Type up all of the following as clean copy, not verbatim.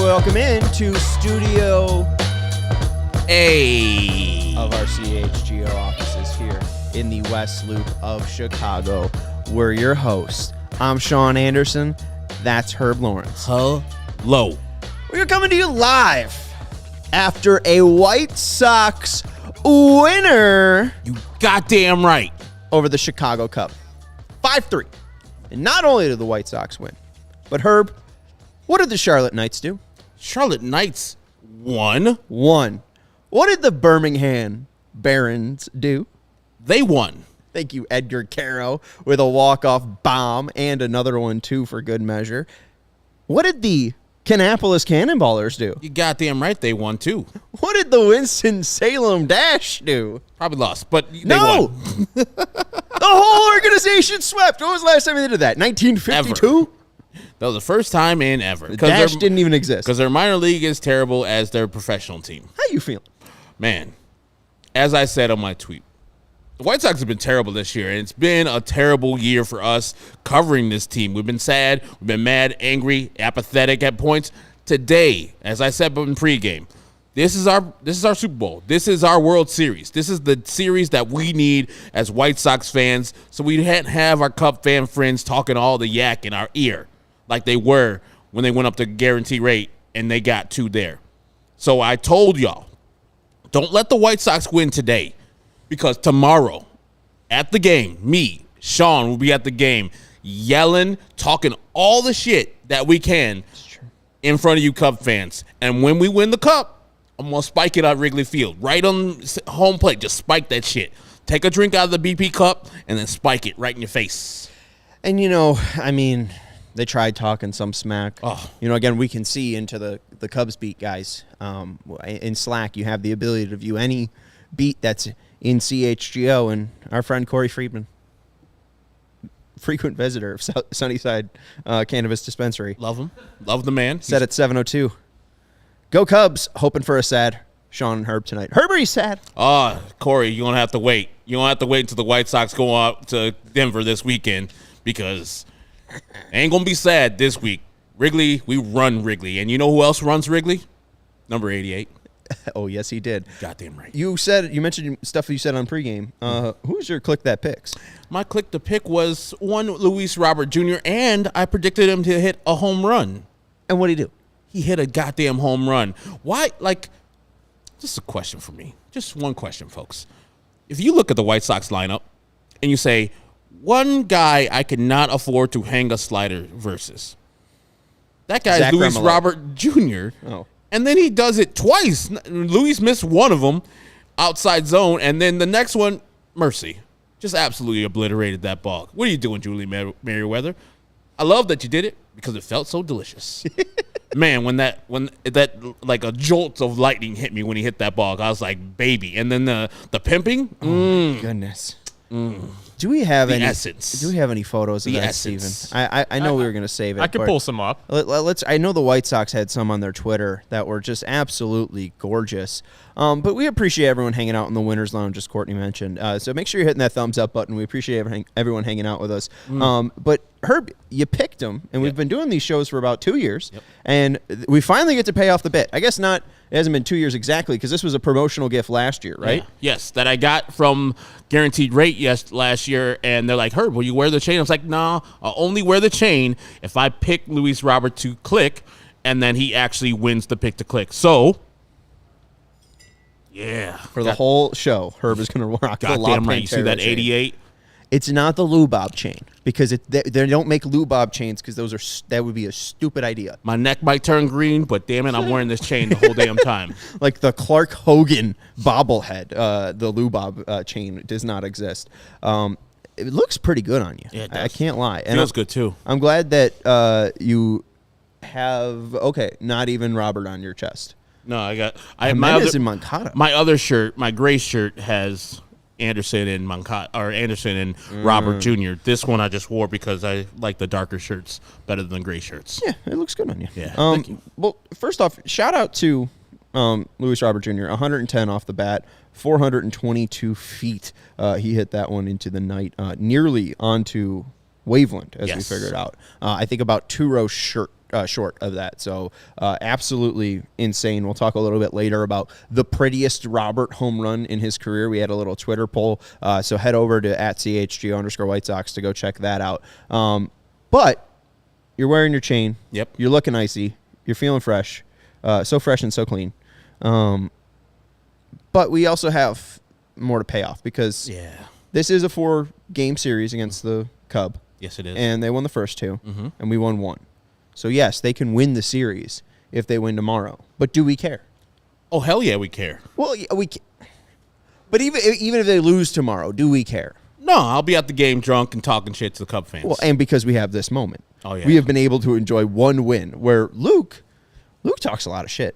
Welcome into Studio A of our CHGO offices here in the West Loop of Chicago. We're your hosts. I'm Sean Anderson. That's Herb Laawrence. Hello. We're coming to you live after a White Sox winner You goddamn right. over the Chicago Cub. 5-3. And not only did the White Sox win, but Herb, what did the Charlotte Knights do? Charlotte Knights won. Won. What did the Birmingham Barons do? They won. Thank you, Edgar Caro, with a walk-off bomb and another one, too, for good measure. What did the Kannapolis Cannonballers do? You goddamn right they won too. What did the Winston-Salem Dash do? Probably lost, but they No! won. The whole organization swept. When was the last time they did that? 1952? That was the first time in ever. The Dash didn't even exist. Because their minor league is terrible as their professional team. How you feeling? Man, as I said on my tweet, the White Sox have been terrible this year, and it's been a terrible year for us covering this team. We've been sad, we've been mad, angry, apathetic at points. Today, as I said in pregame, this is our Super Bowl. This is our World Series. This is the series that we need as White Sox fans, so we can't have our Cub fan friends talking all the yak in our ear like they were when they went up to guarantee rate and they got two there. So I told y'all, don't let the White Sox win today, because tomorrow at the game, me, Sean, will be at the game yelling, talking all the shit that we can in front of you Cub fans. And when we win the Cup, I'm going to spike it at Wrigley Field. Right on home plate, just spike that shit. Take a drink out of the BP Cup and then spike it right in your face. And, you know, I mean, they tried talking some smack. Oh. You know, again, we can see into the Cubs beat, guys. In Slack, you have the ability to view any beat that's in CHGO, and our friend Corey Friedman, frequent visitor of Sunnyside Cannabis Dispensary. Love him. Love the man. Said at 7:02. Go Cubs, hoping for a sad Sean and Herb tonight. Herb, are you sad? Corey, you're going to have to wait. You're going to have to wait until the White Sox go out to Denver this weekend, because ain't going to be sad this week. Wrigley, we run Wrigley. And you know who else runs Wrigley? Number 88. Oh, yes, he did. Goddamn right. You mentioned stuff you said on pregame. Who's your click that picks? My click to pick was one Luis Robert Jr., and I predicted him to hit a home run. And what did he do? He hit a goddamn home run. Why? Like, just a question for me. Just one question, folks. If you look at the White Sox lineup and you say, one guy I could not afford to hang a slider versus, that guy is Luis Robert Jr. Oh. And then he does it twice. Luis missed one of them outside zone, and then the next one, mercy. Just absolutely obliterated that ball. What are you doing, Julie Merriweather? I love that you did it because it felt so delicious. Man, when that like a jolt of lightning hit me when he hit that ball, I was like, baby. And then the pimping. Oh my goodness. Do we have any essence? Do we have any photos of The that, essence. Steven? I know we were going to save it. I could pull some up. Let's. I know the White Sox had some on their Twitter that were just absolutely gorgeous. But we appreciate everyone hanging out in the Winners Lounge, as Courtney mentioned. So make sure you're hitting that thumbs up button. We appreciate everyone hanging out with us. But Herb, you picked them, and we've been doing these shows for about 2 years, and we finally get to pay off the bet. I guess not. It hasn't been 2 years exactly, because this was a promotional gift last year, right? Yeah. Yes, that I got from Guaranteed Rate last year, and they're like, Herb, will you wear the chain? I was like, no, I'll only wear the chain if I pick Luis Robert to click, and then he actually wins the pick to click. So, yeah. For the whole show, Herb is going to rock the goddamn right. You see that 88? It's not the Lubob chain because they don't make Lubob chains because that would be a stupid idea. My neck might turn green, but damn it, I'm wearing this chain the whole damn time. Like the Clark Hogan bobblehead, the Lubob chain does not exist. It looks pretty good on you. Yeah, it does. I can't lie. It feels good too. I'm glad that you have not even Robert on your chest. No, my Jimenez and Moncada. My other shirt, my gray shirt, has Anderson and Moncada, or Anderson and Robert Jr. This one I just wore because I like the darker shirts better than gray shirts. Yeah, it looks good on you. Yeah. Thank you. Well, first off, shout out to Luis Robert Jr. 110 off the bat, 422 feet. He hit that one into the night, nearly onto Waveland, as we figured out. I think about 2 rows short of that. So absolutely insane. We'll talk a little bit later about the prettiest Robert home run in his career. We had a little Twitter poll. So head over to @CHGO _White Sox to go check that out. But you're wearing your chain. Yep. You're looking icy. You're feeling fresh. So fresh and so clean. But we also have more to pay off because this is a 4-game series against the Cub. Yes, it is. And they won the first 2, and we won 1. So, yes, they can win the series if they win tomorrow. But do we care? Oh, hell yeah, we care. Well, but even if they lose tomorrow, do we care? No, I'll be at the game drunk and talking shit to the Cub fans. Well, and because we have this moment. Oh, yeah. We have been able to enjoy 1 win where Luke talks a lot of shit.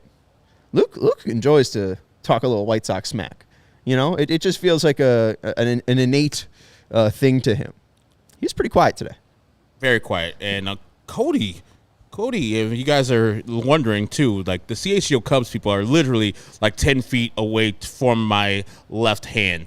Luke enjoys to talk a little White Sox smack. You know, it just feels like an innate thing to him. He's pretty quiet today. Very quiet. And Cody, if you guys are wondering too, like the CHGO Cubs people are literally like 10 feet away from my left hand,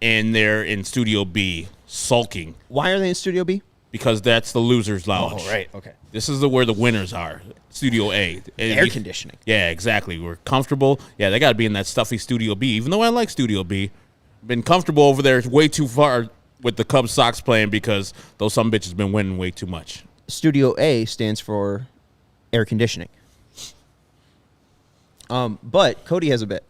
and they're in Studio B sulking. Why are they in Studio B? Because that's the losers' lounge. Oh, right. Okay. This is where the winners are. Studio A. Air conditioning. Yeah, exactly. We're comfortable. Yeah, they got to be in that stuffy Studio B. Even though I like Studio B, been comfortable over there way too far with the Cubs Sox playing because those some bitches been winning way too much. Studio A stands for air conditioning. But Cody has a bit.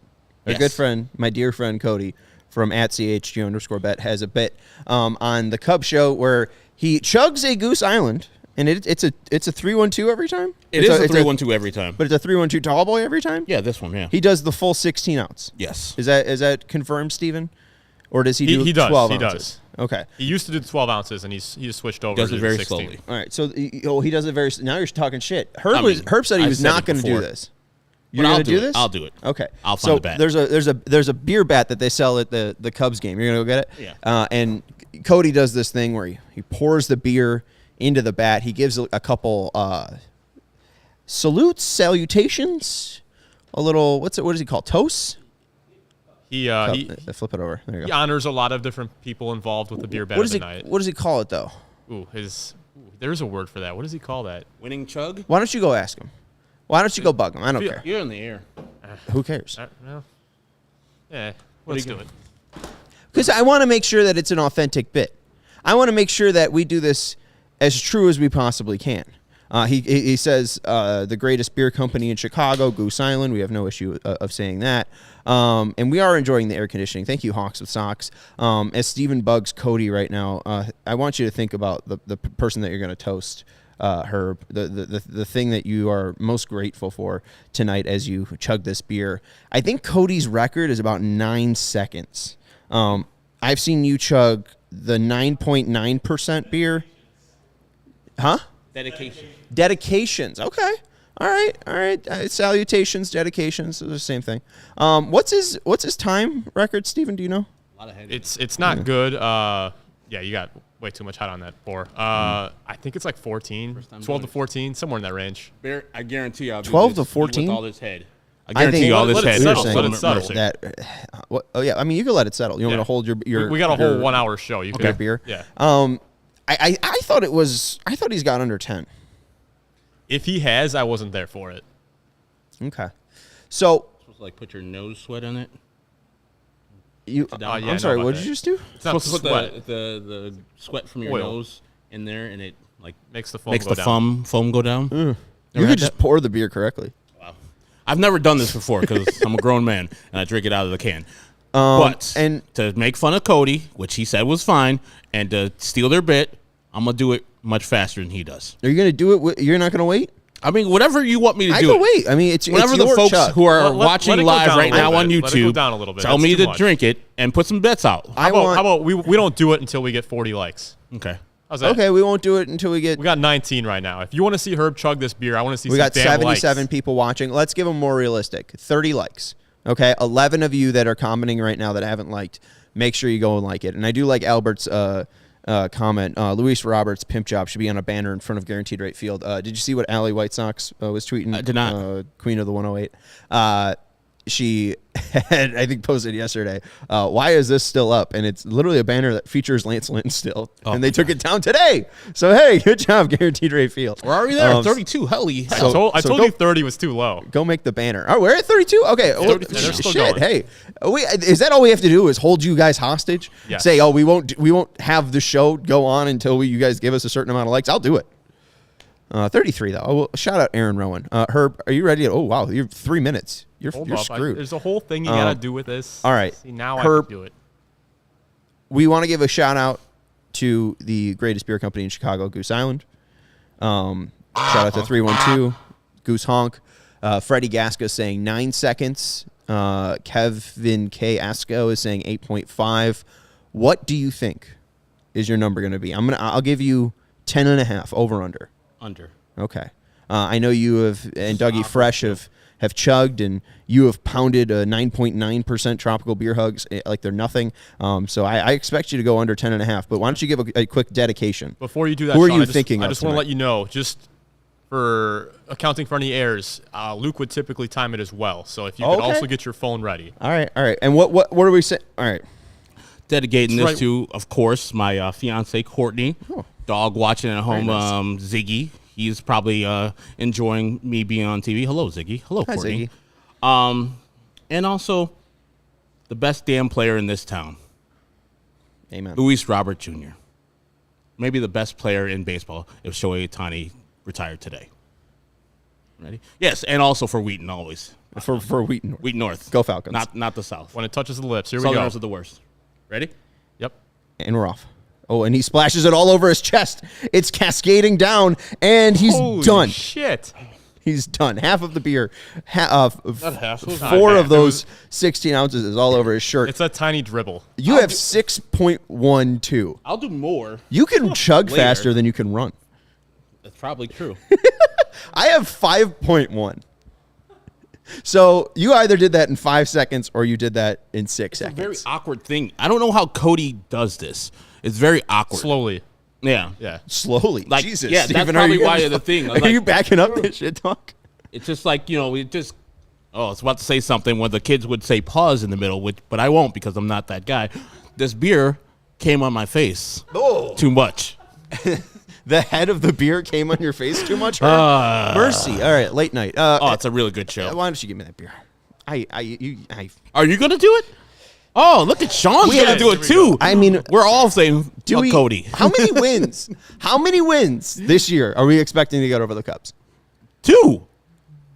Our good friend, my dear friend Cody from @CHGO _bet has a bit on the Cub show where he chugs a Goose Island, and it's a 3-1-2 every time. It's a 3-1-2 every time. But it's a 3-1-2 tall boy every time. Yeah, this one. Yeah, he does the full 16 ounce. Yes. Is that confirmed, Steven? Or does he do 12 ounces? He does. Okay. He used to do the 12 ounces, and he just switched over. Does to it very 16. slowly. All right. So he does it very. Now you're talking shit. Herb said he was not going to do this. You're going to do this? I'll do it. Okay. I'll find the bat. There's a beer bat that they sell at the Cubs game. You're going to go get it? Yeah. And Cody does this thing where he pours the beer into the bat. He gives a couple salutations, a little what does he call toasts? He flip it over. There you he go. honors a lot of different people involved with the beer bet of the night. What does he call it though? There's a word for that. What does he call that? Winning chug? Why don't you go ask him? Why don't you go bug him? I don't care. You're in the air. Who cares? Let's do it. Because I want to make sure that it's an authentic bit. I want to make sure that we do this as true as we possibly can. He says the greatest beer company in Chicago, Goose Island. We have no issue of saying that. And we are enjoying the air conditioning. Thank you, Hawks with Socks. As Steven bugs Cody right now, I want you to think about the person that you're going to toast, Herb, the thing that you are most grateful for tonight as you chug this beer. I think Cody's record is about 9 seconds. I've seen you chug the 9.9% beer. Huh? Dedications. Okay. All right. Salutations, dedications. They're the same thing. What's his time record, Steven? Do you know? A lot of it's not good. Yeah, you got way too much hot on that pour. I think it's like 14, 12 to 14, somewhere in that range. I guarantee I'll do 12 this to 14 with all this head. I guarantee you all this head. Let it settle. Oh yeah. I mean, you can let it settle. You want me to hold your? We got a whole 1 hour show. You your beer. Yeah. I thought he's got under 10. If he has, I wasn't there for it. Okay. So supposed to like put your nose sweat on it. I'm sorry. What did you just do? It's not supposed sweat. to put the sweat from your Oil. nose in there, and it like makes the foam go down. You could just pour the beer correctly. Wow. I've never done this before because I'm a grown man and I drink it out of the can. But and to make fun of Cody, which he said was fine, and to steal their bit, I'm going to do it much faster than he does. are you going to do it? You're not going to wait? I mean, whatever you want me to do. I can wait. I mean, it's whatever the your folks chug. who are Let watching it go live down right a little now on bit. Let it go YouTube down a little bit. tell That's me too to much. drink it and put some bets out. How about we don't do it until we get 40 likes? Okay. How's that? Okay, we won't do it until we get. We got 19 right now. If you want to see Herb chug this beer, I want to see We some got damn 77 likes. people watching. Let's give them more realistic. 30 likes. Okay, 11 of you that are commenting right now that haven't liked. Make sure you go and like it. And I do like Albert's comment. Luis Roberts' pimp job should be on a banner in front of Guaranteed Rate Field. Did you see what Allie White Sox was tweeting? I did not. Queen of the 108. She had, I think, posted yesterday, why is this still up? And it's literally a banner that features Lance Lynn still. And they took it down today. So, hey, good job, Guaranteed Rate Field. We're already there. 32. Holy I hell. told you 30 was too low. Go make the banner. Oh, we're at 32? Okay. Well, they're still shit. going. Hey, is that all we have to do is hold you guys hostage? Yes. Say, oh, we won't have the show go on until you guys give us a certain amount of likes. I'll do it. 33, though. Oh, well, shout out Aaron Rowan. Herb, are you ready? Oh, wow. You're 3 minutes. You're screwed. There's a whole thing you got to do with this. All right. See, now Herb, I can do it. We want to give a shout out to the greatest beer company in Chicago, Goose Island. Shout out to 312, Goose Honk. Freddie Gasca saying 9 seconds. Kevin K. Asco is saying 8.5. What do you think is your number going to be? I'll give you 10.5 over under. Under. Okay. I know you have, and Dougie Fresh have chugged, and you have pounded a 9.9% tropical beer hugs like they're nothing. So I expect you to go under 10.5. But why don't you give a quick dedication? Before you do that, who are Sean, you thinking I of just want to tonight? let you know, just for accounting for any errors, Luke would typically time it as well. So if you could Okay. also get your phone ready. All right. And what are we saying? All right. Dedicating That's this to, of course, my fiance Courtney. Dog watching at home, nice. Ziggy. He's probably enjoying me being on TV. Hello, Ziggy. Hello, Hi, Courtney. Ziggy. And also, the best damn player in this town, Amen. Luis Robert Jr. Maybe the best player in baseball if Shohei Ohtani retired today. Ready? Yes, and also for Wheaton always. For Wheaton. Wheaton North. Go Falcons. Not the South. When it touches the lips, here we Southerners go. are the worst. Ready? Yep. And we're off. Oh, and he splashes it all over his chest. It's cascading down, and he's Holy done. shit. He's done. Half of the beer, half. 4 of those 16 ounces is all over his shirt. It's a tiny dribble. You have 6.12. I'll do more. You can chug Later. faster than you can run. That's probably true. I have 5.1. So you either did that in 5 seconds or you did that in 6 It's a seconds. very awkward thing. I don't know how Cody does this. It's very awkward. Slowly. Yeah. Yeah. Slowly. Like, Jesus. yeah, that's Stephen, probably are you why gonna- the thing. Are you backing up this shit talk? It's just like, we just, I was about to say something when the kids would say pause in the middle, but I won't because I'm not that guy. This beer came on my face too much. The head of the beer came on your face too much? Mercy. All right, late night. It's a really good show. Why don't you give me that beer? I Are you going to do it? Oh, look at Sean's going to do it too. I mean, we're all saying Cody. How many wins? How many wins this year are we expecting to get over the Cubs? 2.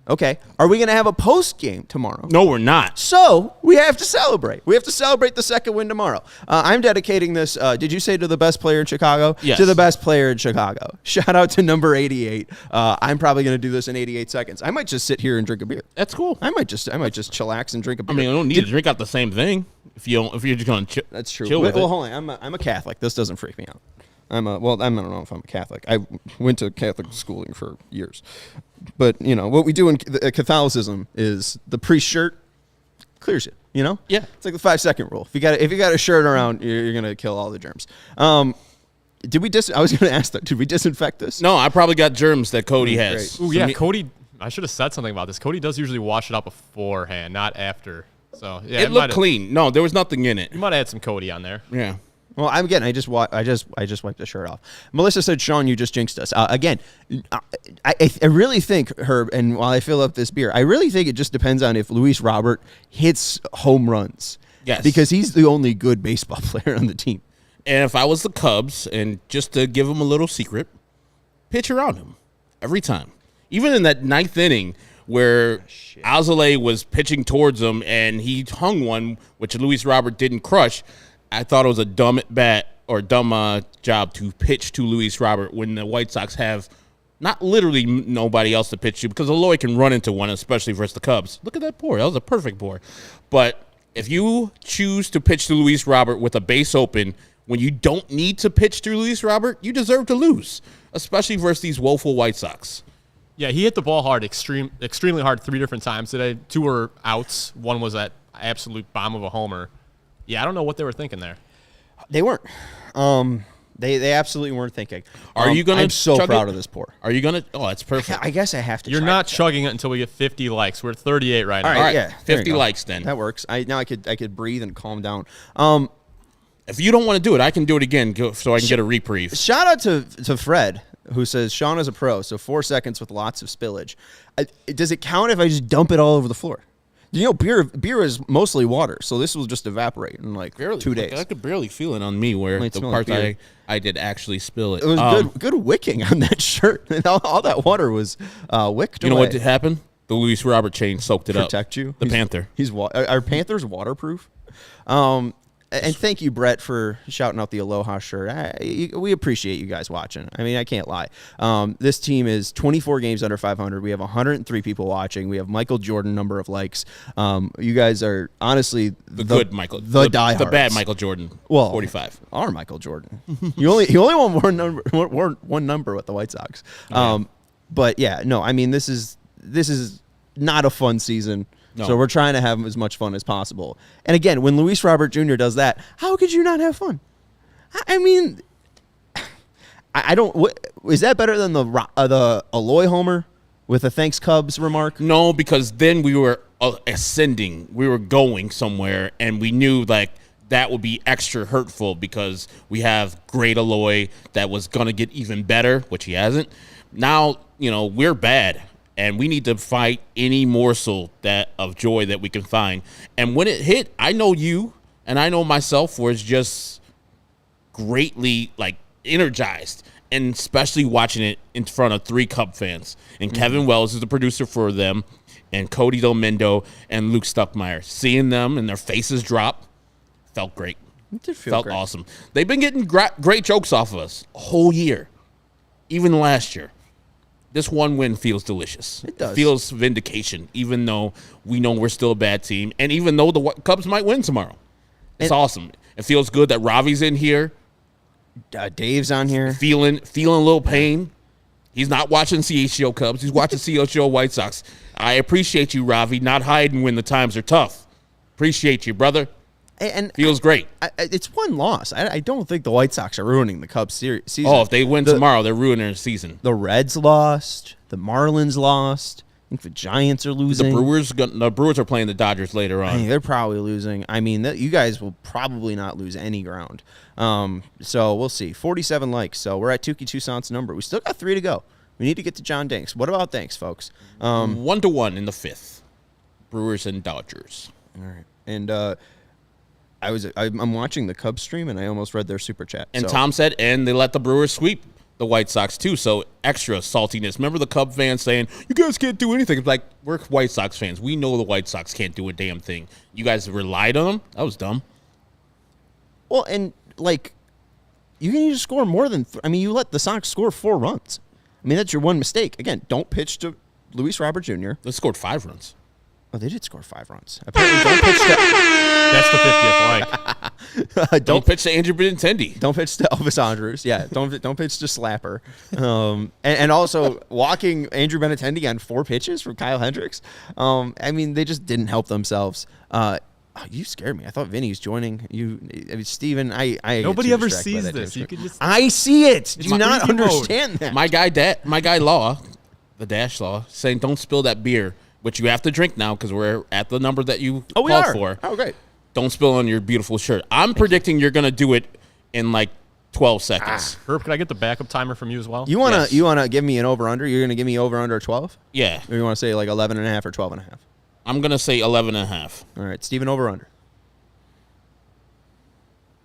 Okay. Are we going to have a post game tomorrow? No, we're not. So we have to celebrate. We have to celebrate the second win tomorrow. I'm dedicating this. Did you say to the best player in Chicago? Yes. To the best player in Chicago. Shout out to number 88. I'm probably going to do this in 88 seconds. I might just sit here and drink a beer. That's cool. I might just chillax and drink a beer. I mean, I don't need to drink out the same thing if you're just going to That's true. chill with Well, it. hold on. I'm a Catholic. This doesn't freak me out. I don't know if I'm a Catholic. I went to Catholic schooling for years. But, what we do in Catholicism is the priest shirt clears it, Yeah. It's like the 5-second rule. If you got a shirt around, you're going to kill all the germs. I was going to ask that. Did we disinfect this? No, I probably got germs that Cody has. great. Ooh, yeah, Cody. I should have said something about this. Cody does usually wash it out beforehand, not after. So yeah, It looked clean. No, there was nothing in it. You might have had some Cody on there. Yeah. Well, I just wiped the shirt off. Melissa said, "Sean, you just jinxed us." Again, I really think, Herb, and while I fill up this beer, I really think it just depends on if Luis Robert hits home runs. Yes. Because he's the only good baseball player on the team. And if I was the Cubs, and just to give him a little secret, pitch around him every time. Even in that 9th inning where ALLCITY was pitching towards him and he hung one, which Luis Robert didn't crush. I thought it was a dumb job to pitch to Luis Robert when the White Sox have not literally nobody else to pitch to, because Eloy can run into one, especially versus the Cubs. Look at that pour. That was a perfect pour. But if you choose to pitch to Luis Robert with a base open when you don't need to pitch to Luis Robert, you deserve to lose, especially versus these woeful White Sox. Yeah, he hit the ball hard, extremely hard 3 different times today. 2 were outs. 1 was that absolute bomb of a homer. Yeah, I don't know what they were thinking there. They weren't. They absolutely weren't thinking. Are you gonna? I'm so proud of this pour. Are you gonna? Oh, that's perfect. I guess I have to. You're not chugging it until we get 50 likes. We're at 38 right now. All right, yeah, 50 likes then. That works. Now I could breathe and calm down. If you don't want to do it, I can do it again so I can get a reprieve. Shout out to Fred, who says Sean is a pro, so 4 seconds with lots of spillage. Does it count if I just dump it all over the floor? You know, beer is mostly water, so this will just evaporate in like 2 days. I could barely feel it on me where the parts I did actually spill it. It was good wicking on that shirt. All that water was wicked You know away. what happened? The Luis Robert chain soaked it up. Protect you? The Panther. Are Panthers waterproof? And thank you, Brett, for shouting out the Aloha shirt. We appreciate you guys watching. I mean, I can't lie. This team is 24 games under 500. We have 103 people watching. We have Michael Jordan number of likes. You guys are honestly the good Michael, the diehards. The bad Michael Jordan. Well, 45. Our Michael Jordan. You only won one number with the White Sox. Yeah. But yeah, no. I mean, this is not a fun season. No. So we're trying to have as much fun as possible. And again, when Luis Robert Jr. does that, how could you not have fun? I mean, I don't. Is that better than the Eloy homer with a thanks Cubs remark? No, because then we were ascending. We were going somewhere, and we knew like that would be extra hurtful because we have great Eloy that was going to get even better, which he hasn't. Now, we're bad. And we need to fight any morsel of joy that we can find. And when it hit, I know you and I know myself was just greatly energized, and especially watching it in front of 3 Cub fans. And Kevin Wells is the producer for them, and Cody Delmendo and Luke Stuckmeyer. Seeing them and their faces drop felt great. It did felt great. Awesome. They've been getting great jokes off of us a whole year, even last year. This one win feels delicious. It does. It feels vindication, even though we know we're still a bad team, and even though the Cubs might win tomorrow. It's awesome. It feels good that Ravi's in here. Dave's on here. Feeling a little pain. He's not watching CHGO Cubs. He's watching CHGO White Sox. I appreciate you, Ravi, not hiding when the times are tough. Appreciate you, brother. And feels great. It's one loss. I don't think the White Sox are ruining the Cubs season. Oh, if they win tomorrow, they're ruining their season. The Reds lost. The Marlins lost. I think the Giants are losing. The Brewers are playing the Dodgers later on. They're probably losing. I mean, you guys will probably not lose any ground. So we'll see. 47 likes. So we're at Touki Toussaint's number. We still got 3 to go. We need to get to John Danks. What about Danks, folks? 1-1 in the 5th. Brewers and Dodgers. All right. And I'm watching the Cubs stream, and I almost read their super chat. And Tom said, and they let the Brewers sweep the White Sox too, so extra saltiness. Remember the Cub fans saying, you guys can't do anything. It's like, we're White Sox fans. We know the White Sox can't do a damn thing. You guys relied on them? That was dumb. Well, and, you can just score more than you let the Sox score 4 runs. I mean, that's your one mistake. Again, don't pitch to Luis Robert Jr. They scored 5 runs. Oh, they did score 5 runs. Apparently, don't pitch to... That's the 50th like. Don't pitch to Andrew Benintendi. Don't pitch to Elvis Andrus. Yeah, don't pitch to Slapper. And also, walking Andrew Benintendi on 4 pitches from Kyle Hendricks. They just didn't help themselves. You scared me. I thought Vinny was joining you. Steven, I Nobody ever sees this. You can just... I see it. Do you not understand that? My guy Law, the Dash Law, saying don't spill that beer, which you have to drink now because we're at the number that you called for. Oh, great. Don't spill on your beautiful shirt. I'm predicting you're going to do it in 12 seconds. Herb, can I get the backup timer from you as well? You wanna give me an over-under? You're going to give me over-under 12? Yeah. Or you want to say 11.5 or 12.5? I'm going to say 11.5. All right, Steven, over-under.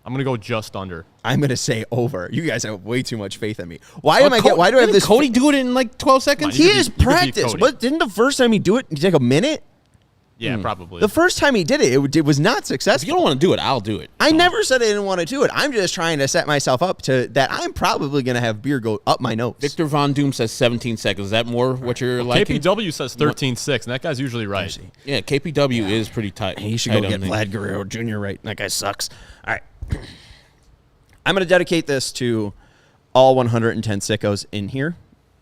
I'm going to go just under. I'm going to say over. You guys have way too much faith in me. Why do I have this? Cody do it in like 12 seconds? He is practice. What, didn't the first time he do it, he take a minute? Yeah, probably. The first time he did it, it was not successful. If you don't want to do it, I'll do it. I never said I didn't want to do it. I'm just trying to set myself up to that I'm probably going to have beer go up my nose. Victor Von Doom says 17 seconds. Is that more what you're liking? KPW says 13-6, and that guy's usually right. Yeah, KPW is pretty tight. He should go get Vlad Guerrero Jr. right. That guy sucks. All right. I'm going to dedicate this to all 110 sickos in here.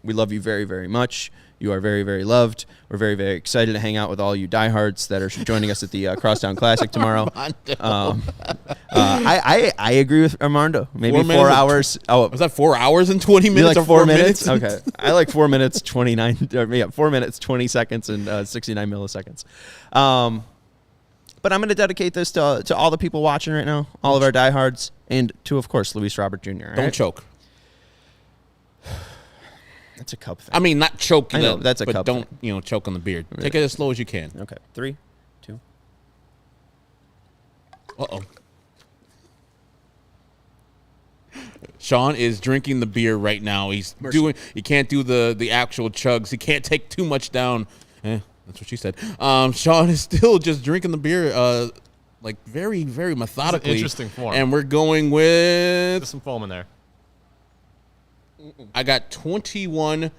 We love you very, very much. You are very, very loved. We're very, very excited to hang out with all you diehards that are joining us at the Crosstown Classic tomorrow. I agree with Armando. Maybe 4 hours. Oh, was that 4 hours and 20 minutes? You like or 4 minutes? Okay, I like 4 minutes 29. 4 minutes 20 seconds and 69 milliseconds. But I'm going to dedicate this to all the people watching right now, all of our diehards, and to, of course, Luis Robert Jr. Don't choke. That's a cup thing. I mean, not choke. I know, that's a but cup don't thing. choke on the beard. Take it as slow as you can. Okay, 3, 2. Uh-oh. Sean is drinking the beer right now. He can't do the actual chugs. He can't take too much down. That's what she said. Sean is still just drinking the beer like very, very methodically. Interesting form. And we're going with... There's some foam in there. I got 21-23.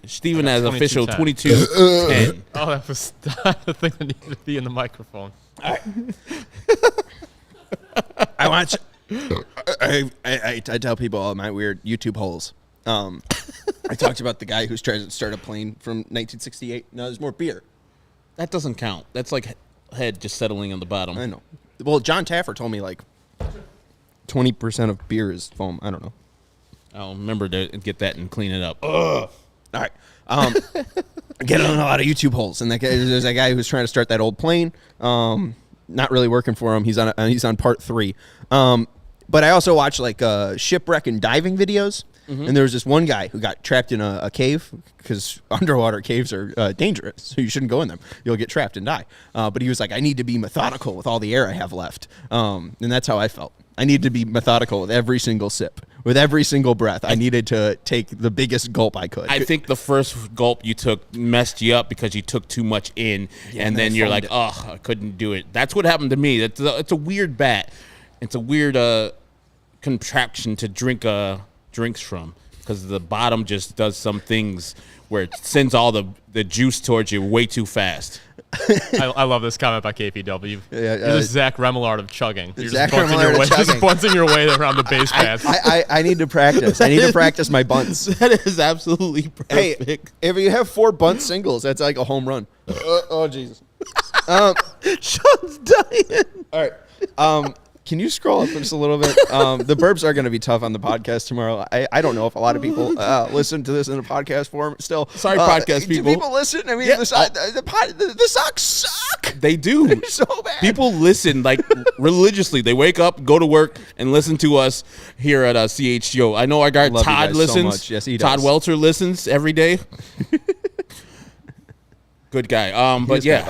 Steven has official 22-10. Oh, that was not the thing that needed to be in the microphone. I tell people all my weird YouTube holes. I talked about the guy who's trying to start a plane from 1968. No, there's more beer. That doesn't count. That's like head just settling on the bottom. I know. Well, John Taffer told me like 20% of beer is foam. I don't know. I'll remember to get that and clean it up. All right. Get on a lot of YouTube holes, and there's a guy who's trying to start that old plane. Not really working for him. He's on part 3. But I also watch like shipwreck and diving videos. And there was this one guy who got trapped in a cave because underwater caves are dangerous, so you shouldn't go in them. You'll get trapped and die. But he was like, I need to be methodical with all the air I have left. And that's how I felt. I needed to be methodical with every single sip. With every single breath, I needed to take the biggest gulp I could. I think the first gulp you took messed you up because you took too much in, and then you're like, oh, I couldn't do it. That's what happened to me. It's a weird bat. It's a weird contraption to drink drinks from because the bottom just does some things where it sends all the juice towards you way too fast. I love this comment by KPW. You're the Zach Remillard of chugging. You're just bunting your way around the base paths. I need to practice. I need to practice my bunts. That is absolutely perfect. Hey, if you have 4 bunt singles, that's like a home run. Oh, Jesus. Sean's dying. All right. Can you scroll up just a little bit? The burps are going to be tough on the podcast tomorrow. I don't know if a lot of people listen to this in a podcast form still. Sorry, podcast people. Do people listen? I mean, the Sox suck. They do. They're so bad. People listen like religiously. They wake up, go to work, and listen to us here at CHGO. I know our guy Todd listens. So much. Yes, he does. Todd Welter listens every day. Good guy. But yeah.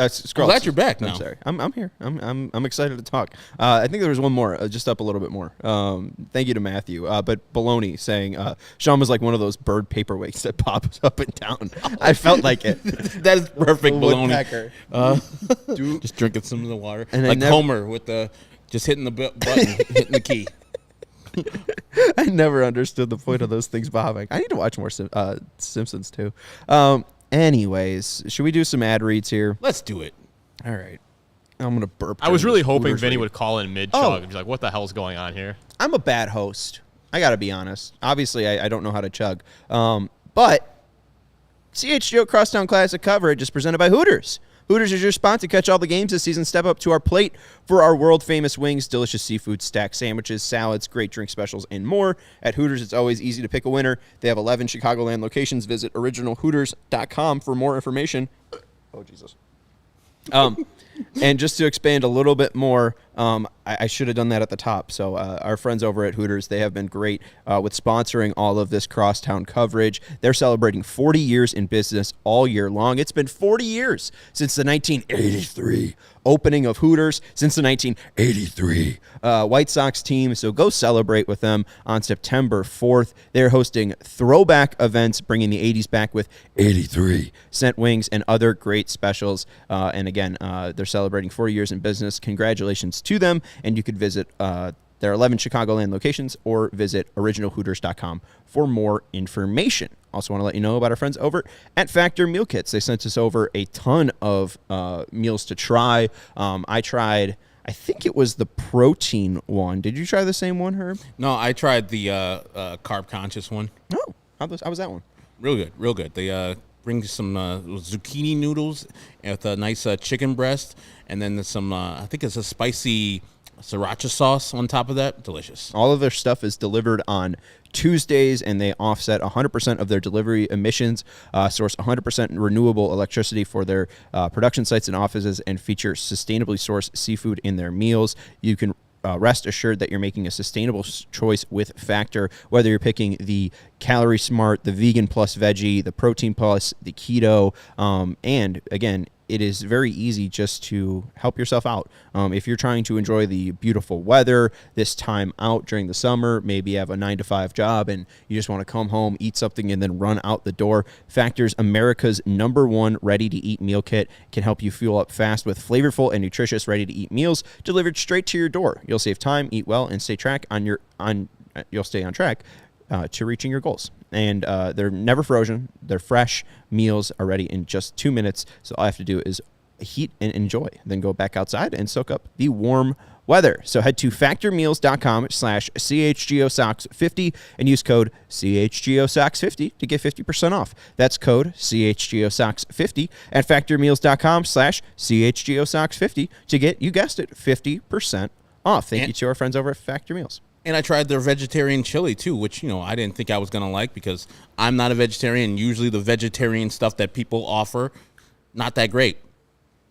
Scroll. I'm glad you're back now. I'm sorry. I'm here. I'm excited to talk. I think there was one more, just up a little bit more. Thank you to Matthew. But Baloney saying Sean was like one of those bird paperweights that pops up and down. I felt like it. That is perfect, Baloney. Just drinking some of the water, and like Homer with the just hitting the button, hitting the key. I never understood the point of those things bobbing. I need to watch more Simpsons too. Anyways, should we do some ad reads here? Let's do it. All right. I'm going to burp. I was really hoping Vinny would call in mid-chug and be like, what the hell's going on here? I'm a bad host. I got to be honest. Obviously, I don't know how to chug. But CHGO Crosstown Classic coverage is presented by Hooters. Hooters is your spot to catch all the games this season. Step up to our plate for our world-famous wings, delicious seafood, stacked sandwiches, salads, great drink specials, and more. At Hooters, it's always easy to pick a winner. They have 11 Chicagoland locations. Visit originalhooters.com for more information. Oh, Jesus. And just to expand a little bit more I should have done that at the top. So our friends over at Hooters, they have been great with sponsoring all of this Crosstown coverage. They're celebrating 40 years in business all year long. It's been 40 years since the 1983 opening of Hooters, since the 1983 White Sox team. So go celebrate with them on September 4th. They're hosting throwback events, bringing the 80s back with 83 cent wings and other great specials. And again, they're celebrating 40 years in business. Congratulations to them. And you could visit their 11 Chicagoland locations or visit originalhooters.com for more information. Also want to let you know about our friends over at Factor Meal Kits. They sent us over a ton of meals to try. I tried, I think it was the protein one. Did you try the same one, Herb? No, I tried the carb-conscious one. Oh, how was that one? Real good, real good. They bring some zucchini noodles with a nice chicken breast, and then some, I think it's a spicy sriracha sauce on top of that. Delicious. All of their stuff is delivered on Tuesdays, and they offset 100% of their delivery emissions, source 100% renewable electricity for their production sites and offices, and feature sustainably sourced seafood in their meals. You can rest assured that you're making a sustainable choice with Factor, whether you're picking the Calorie Smart, the Vegan Plus Veggie, the Protein Plus, the Keto, and again, it is very easy just to help yourself out. If you're trying to enjoy the beautiful weather this time out during the summer, maybe you have a 9-to-5 job and you just want to come home, eat something, and then run out the door, Factor's America's #1 ready-to-eat meal kit can help you fuel up fast with flavorful and nutritious ready-to-eat meals delivered straight to your door. You'll save time, eat well, and you'll stay on track to reaching your goals. And they're never frozen. They're fresh. Meals are ready in just 2 minutes. So all I have to do is heat and enjoy. Then go back outside and soak up the warm weather. So head to factormeals.com/CHGOSOX50 and use code CHGOSOX50 to get 50% off. That's code CHGOSOX50 at factormeals.com/CHGOSOX50 to get, you guessed it, 50% off. Thank you to our friends over at Factor Meals. And I tried their vegetarian chili, too, which, I didn't think I was going to like because I'm not a vegetarian. Usually the vegetarian stuff that people offer, not that great.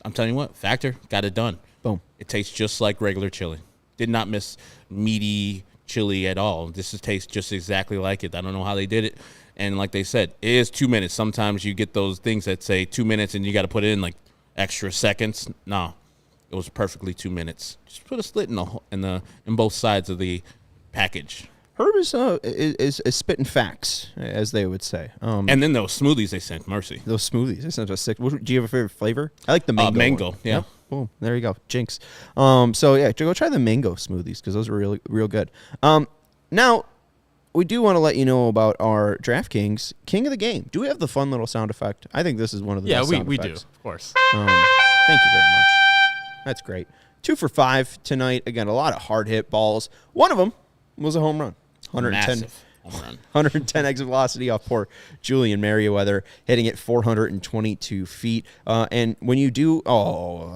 I'm telling you what, Factor got it done. Boom. It tastes just like regular chili. Did not miss meaty chili at all. This tastes just exactly like it. I don't know how they did it. And like they said, it is 2 minutes. Sometimes you get those things that say 2 minutes and you got to put it in like extra seconds. No, it was perfectly 2 minutes. Just put a slit in both sides of the package. Herb is spitting facts, as they would say. And then those smoothies they sent, mercy. Those smoothies, they sent us sick. Do you have a favorite flavor? I like the mango. Mango, one. yeah. Yep. Boom. There you go. Jinx. So yeah, go try the mango smoothies because those are really real good. Now we do want to let you know about our DraftKings King of the Game. Do we have the fun little sound effect? I think this is one of the best sound we effects. do, of course. Thank you very much. That's great. 2 for 5 tonight. Again, a lot of hard hit balls. One of them was a home run. 110 Massive home run. 110 exit velocity off poor Julian Merriweather, hitting it 422 feet. And when you do,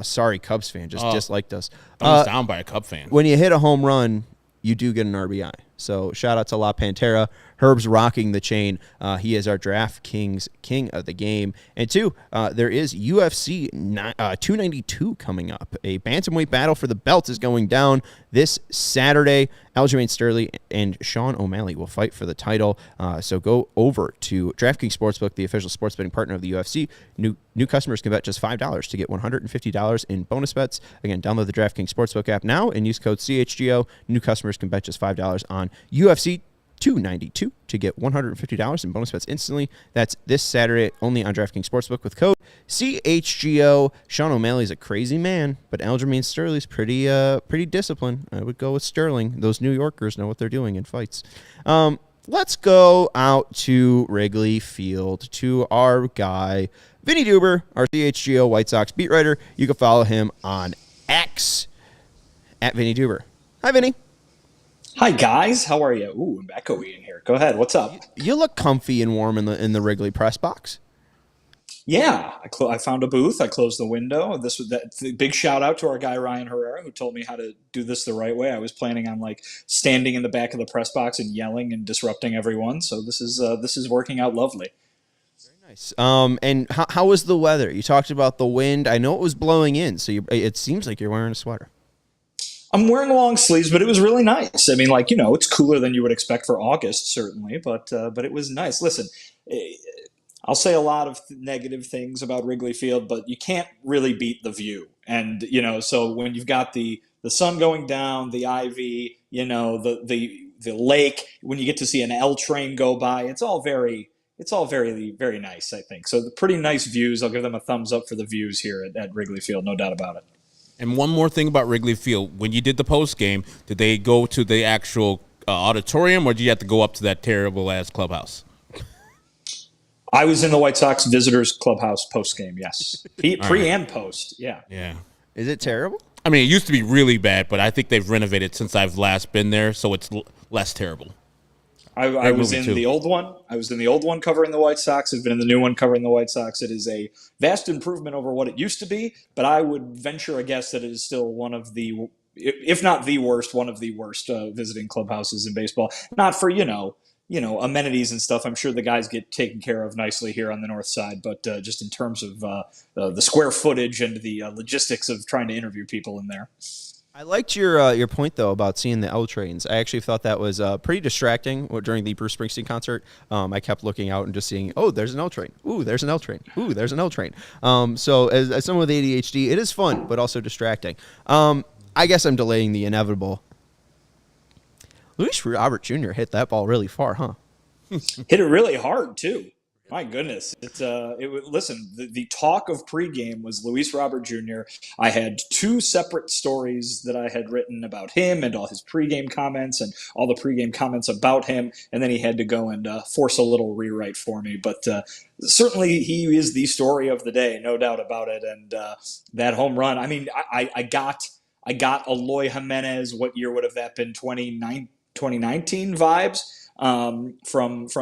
sorry, Cubs fan, just disliked us. Thumbs down by a Cub fan. When you hit a home run, you do get an RBI. So shout out to La Pantera. Herb's rocking the chain. He is our DraftKings King of the Game. And 2, there is UFC 292 coming up. A bantamweight battle for the belt is going down this Saturday. Aljamain Sterling and Sean O'Malley will fight for the title. So go over to DraftKings Sportsbook, the official sports betting partner of the UFC. New customers can bet just $5 to get $150 in bonus bets. Again, download the DraftKings Sportsbook app now and use code CHGO. New customers can bet just $5 on UFC 292 to get $150 in bonus bets instantly. That's this Saturday only on DraftKings Sportsbook with code CHGO. Sean O'Malley's a crazy man, but Aljamain Sterling's pretty disciplined. I would go with Sterling. Those New Yorkers know what they're doing in fights. Let's go out to Wrigley Field to our guy, Vinnie Duber, our CHGO White Sox beat writer. You can follow him on X at Vinnie Duber. Hi, Vinnie. Hi, guys. How are you? Ooh, I'm echoey in here. Go ahead. What's up? You look comfy and warm in the Wrigley press box. Yeah, I found a booth. I closed the window. Big shout out to our guy Ryan Herrera who told me how to do this the right way. I was planning on standing in the back of the press box and yelling and disrupting everyone. So this is working out lovely. Very nice. And how was the weather? You talked about the wind. I know it was blowing in, so it seems like you're wearing a sweater. I'm wearing long sleeves, but it was really nice. I mean, like, it's cooler than you would expect for August, certainly, but it was nice. Listen, I'll say a lot of negative things about Wrigley Field, but you can't really beat the view. And, so when you've got the sun going down, the ivy, the lake, when you get to see an L train go by, it's all very, very nice, I think. So the pretty nice views. I'll give them a thumbs up for the views here at Wrigley Field, no doubt about it. And one more thing about Wrigley Field. When you did the post game, did they go to the actual auditorium, or did you have to go up to that terrible-ass clubhouse? I was in the White Sox visitors clubhouse post game, yes. Pre and post, yeah. Yeah. Is it terrible? I mean, it used to be really bad, but I think they've renovated since I've last been there, so it's less terrible. I was in the old one. I was in the old one covering the White Sox. I've been in the new one covering the White Sox. It is a vast improvement over what it used to be, but I would venture a guess that it is still one of the, if not the worst, one of the worst visiting clubhouses in baseball. Not for, amenities and stuff. I'm sure the guys get taken care of nicely here on the north side, but just in terms of the square footage and the logistics of trying to interview people in there. I liked your point, though, about seeing the L trains. I actually thought that was pretty distracting during the Bruce Springsteen concert. I kept looking out and just seeing, oh, there's an L train. Ooh, there's an L train. Ooh, there's an L train. So as someone with ADHD, it is fun, but also distracting. I guess I'm delaying the inevitable. Luis Robert Jr. hit that ball really far, huh? Hit it really hard, too. My goodness. Listen, the talk of pregame was Luis Robert Jr. I had two separate stories that I had written about him and all his pregame comments and all the pregame comments about him, and then he had to go and force a little rewrite for me. But certainly he is the story of the day, no doubt about it. And that home run, I mean, I got Eloy Jimenez, what year would have that been, 2019 vibes? From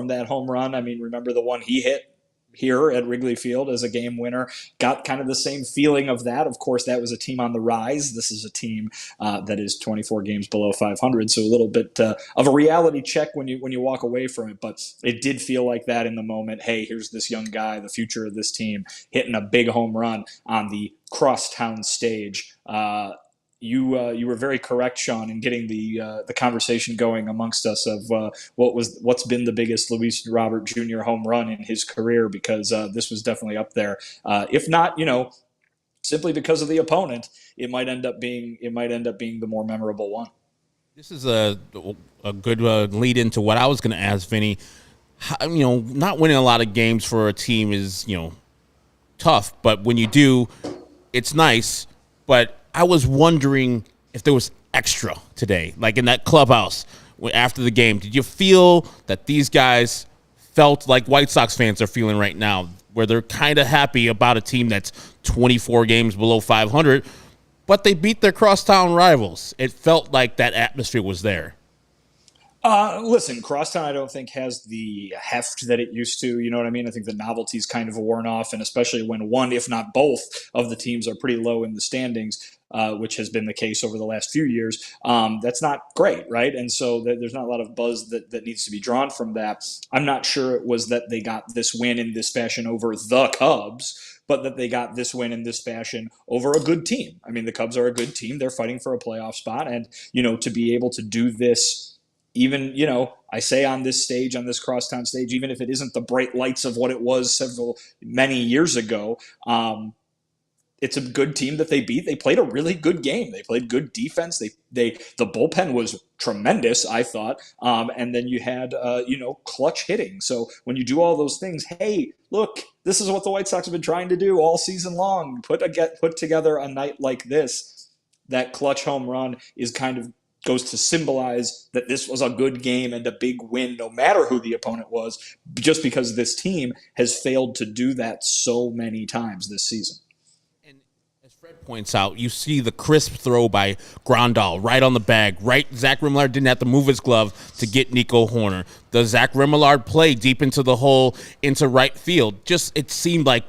that home run. I mean, remember the one he hit here at Wrigley Field as a game winner? Got kind of the same feeling of that. Of course, that was a team on the rise. This is a team that is 24 games below 500, so a little bit of a reality check when you walk away from it. But it did feel like that in the moment. Hey, here's this young guy, the future of this team, hitting a big home run on the Crosstown stage. You were very correct, Sean, in getting the conversation going amongst us of what's been the biggest Luis Robert Jr. home run in his career, because this was definitely up there. If not, simply because of the opponent, it might end up being the more memorable one. This is a good lead into what I was going to ask, Vinny. Not winning a lot of games for a team is tough, but when you do, it's nice. But I was wondering if there was extra today, like in that clubhouse after the game. Did you feel that these guys felt like White Sox fans are feeling right now, where they're kind of happy about a team that's 24 games below 500, but they beat their crosstown rivals? It felt like that atmosphere was there. Listen, Crosstown I don't think has the heft that it used to. You know what I mean? I think the novelty's kind of worn off, and especially when one, if not both, of the teams are pretty low in the standings, which has been the case over the last few years, that's not great, right? And so there's not a lot of buzz that needs to be drawn from that. I'm not sure it was that they got this win in this fashion over the Cubs, but that they got this win in this fashion over a good team. I mean, the Cubs are a good team. They're fighting for a playoff spot, and, to be able to do this, even, I say on this stage, on this Crosstown stage, even if it isn't the bright lights of what it was many years ago, it's a good team that they beat. They played a really good game. They played good defense. The bullpen was tremendous, I thought. And then you had, clutch hitting. So when you do all those things, hey, look, this is what the White Sox have been trying to do all season long. Put together a night like this. That clutch home run is kind of goes to symbolize that this was a good game and a big win, no matter who the opponent was, just because this team has failed to do that so many times this season. And as Fred points out, you see the crisp throw by Grandal right on the bag. Right, Zach Remillard didn't have to move his glove to get Nico Horner. The Zach Remillard play deep into the hole into right field. It seemed like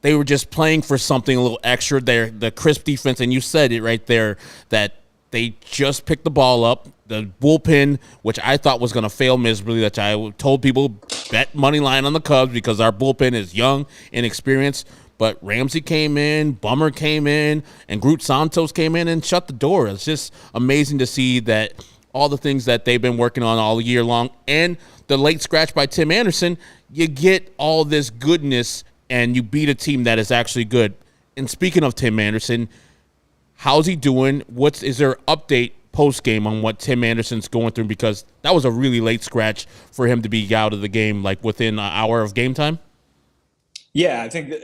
they were just playing for something a little extra there. The crisp defense, and you said it right there, that they just picked the ball up. The bullpen, which I thought was going to fail miserably, that I told people bet money line on the Cubs because our bullpen is young and experienced. But Ramsey came in, Bummer came in, and Groot Santos came in and shut the door. It's just amazing to see that all the things that they've been working on all year long, and the late scratch by Tim Anderson, you get all this goodness and you beat a team that is actually good. And speaking of Tim Anderson, how's he doing? Is there an update post-game on what Tim Anderson's going through? Because that was a really late scratch for him to be out of the game, like within an hour of game time. Yeah, I think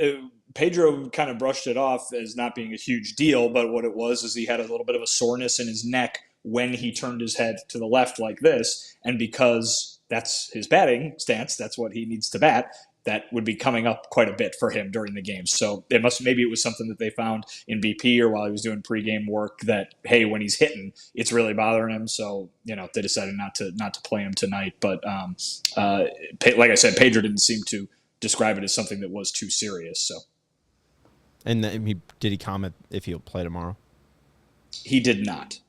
Pedro kind of brushed it off as not being a huge deal, but what it was is he had a little bit of a soreness in his neck when he turned his head to the left like this, and because that's his batting stance, that's what he needs to bat, that would be coming up quite a bit for him during the game. So maybe it was something that they found in BP or while he was doing pregame work that, hey, when he's hitting, it's really bothering him. So, they decided not to play him tonight. But like I said, Pedro didn't seem to describe it as something that was too serious. So, and did he comment if he'll play tomorrow? He did not.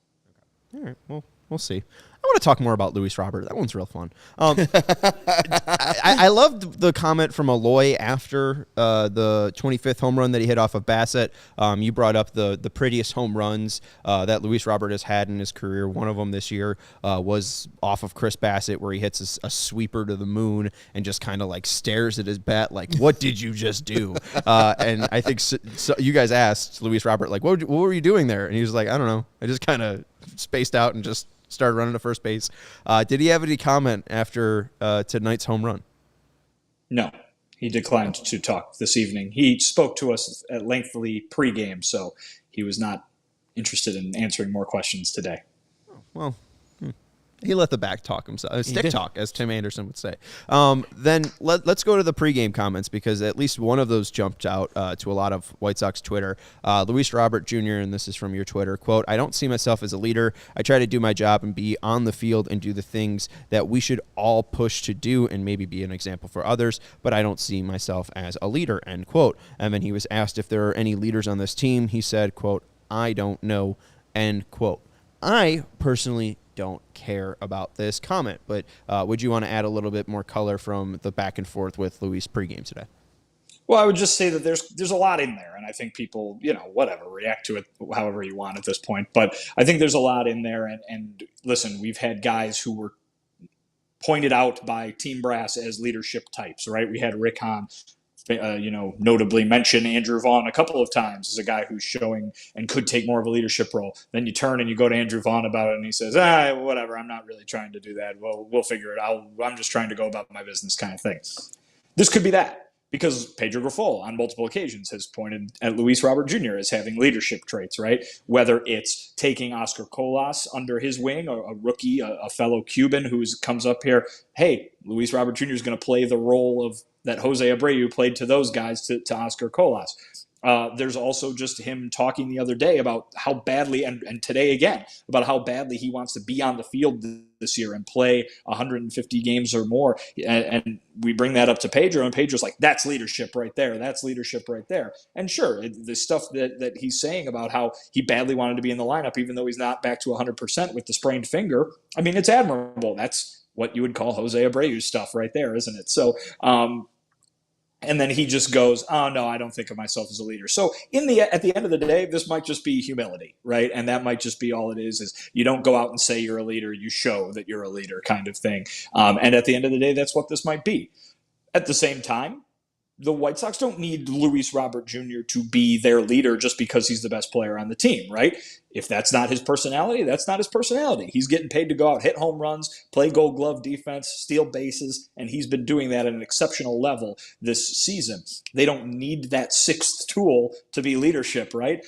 All right. Well, we'll see. I want to talk more about Luis Robert. That one's real fun. I loved the comment from Aloy after the 25th home run that he hit off of Bassett. You brought up the prettiest home runs that Luis Robert has had in his career. One of them this year was off of Chris Bassett, where he hits a sweeper to the moon and just kind of like stares at his bat like, what did you just do? And I think so you guys asked Luis Robert, like, what were you doing there? And he was like, I don't know. I just kind of spaced out and just started running to first base. Did he have any comment after tonight's home run? No, he declined to talk this evening. He spoke to us at lengthily pregame, so he was not interested in answering more questions today. Well, he let the back talk himself. Stick talk, as Tim Anderson would say. Then let's go to the pregame comments, because at least one of those jumped out to a lot of White Sox Twitter. Luis Robert Jr., and this is from your Twitter, quote, "I don't see myself as a leader. I try to do my job and be on the field and do the things that we should all push to do and maybe be an example for others, but I don't see myself as a leader," end quote. And then he was asked if there are any leaders on this team. He said, quote, "I don't know," end quote. I personally don't care about this comment, but would you want to add a little bit more color from the back and forth with Luis pregame today? Well, I would just say that there's a lot in there, and I think people, whatever, react to it however you want at this point. But I think there's a lot in there, and listen, we've had guys who were pointed out by Team Brass as leadership types, right? We had Rick Hahn, notably mention Andrew Vaughn a couple of times as a guy who's showing and could take more of a leadership role. Then you turn and you go to Andrew Vaughn about it, and he says, whatever, I'm not really trying to do that. Well, we'll figure it out. I'm just trying to go about my business kind of thing. This could be that, because Pedro Grifol on multiple occasions has pointed at Luis Robert Jr. as having leadership traits, right? Whether it's taking Oscar Colas under his wing, a rookie, a fellow Cuban who comes up here, hey, Luis Robert Jr. is going to play the role of that Jose Abreu played to those guys, to Oscar Colas. There's also just him talking the other day about how badly, and today again, about how badly he wants to be on the field this year and play 150 games or more. And we bring that up to Pedro, and Pedro's like, that's leadership right there. That's leadership right there. And sure, the stuff that he's saying about how he badly wanted to be in the lineup, even though he's not back to 100% with the sprained finger, I mean, it's admirable. That's what you would call Jose Abreu stuff right there, isn't it? So, and then he just goes, oh, no, I don't think of myself as a leader. So at the end of the day, this might just be humility, right? And that might just be all it is you don't go out and say you're a leader, you show that you're a leader kind of thing. And at the end of the day, that's what this might be. At the same time, the White Sox don't need Luis Robert Jr. to be their leader just because he's the best player on the team, right? If that's not his personality, that's not his personality. He's getting paid to go out, hit home runs, play Gold Glove defense, steal bases, and he's been doing that at an exceptional level this season. They don't need that sixth tool to be leadership, right?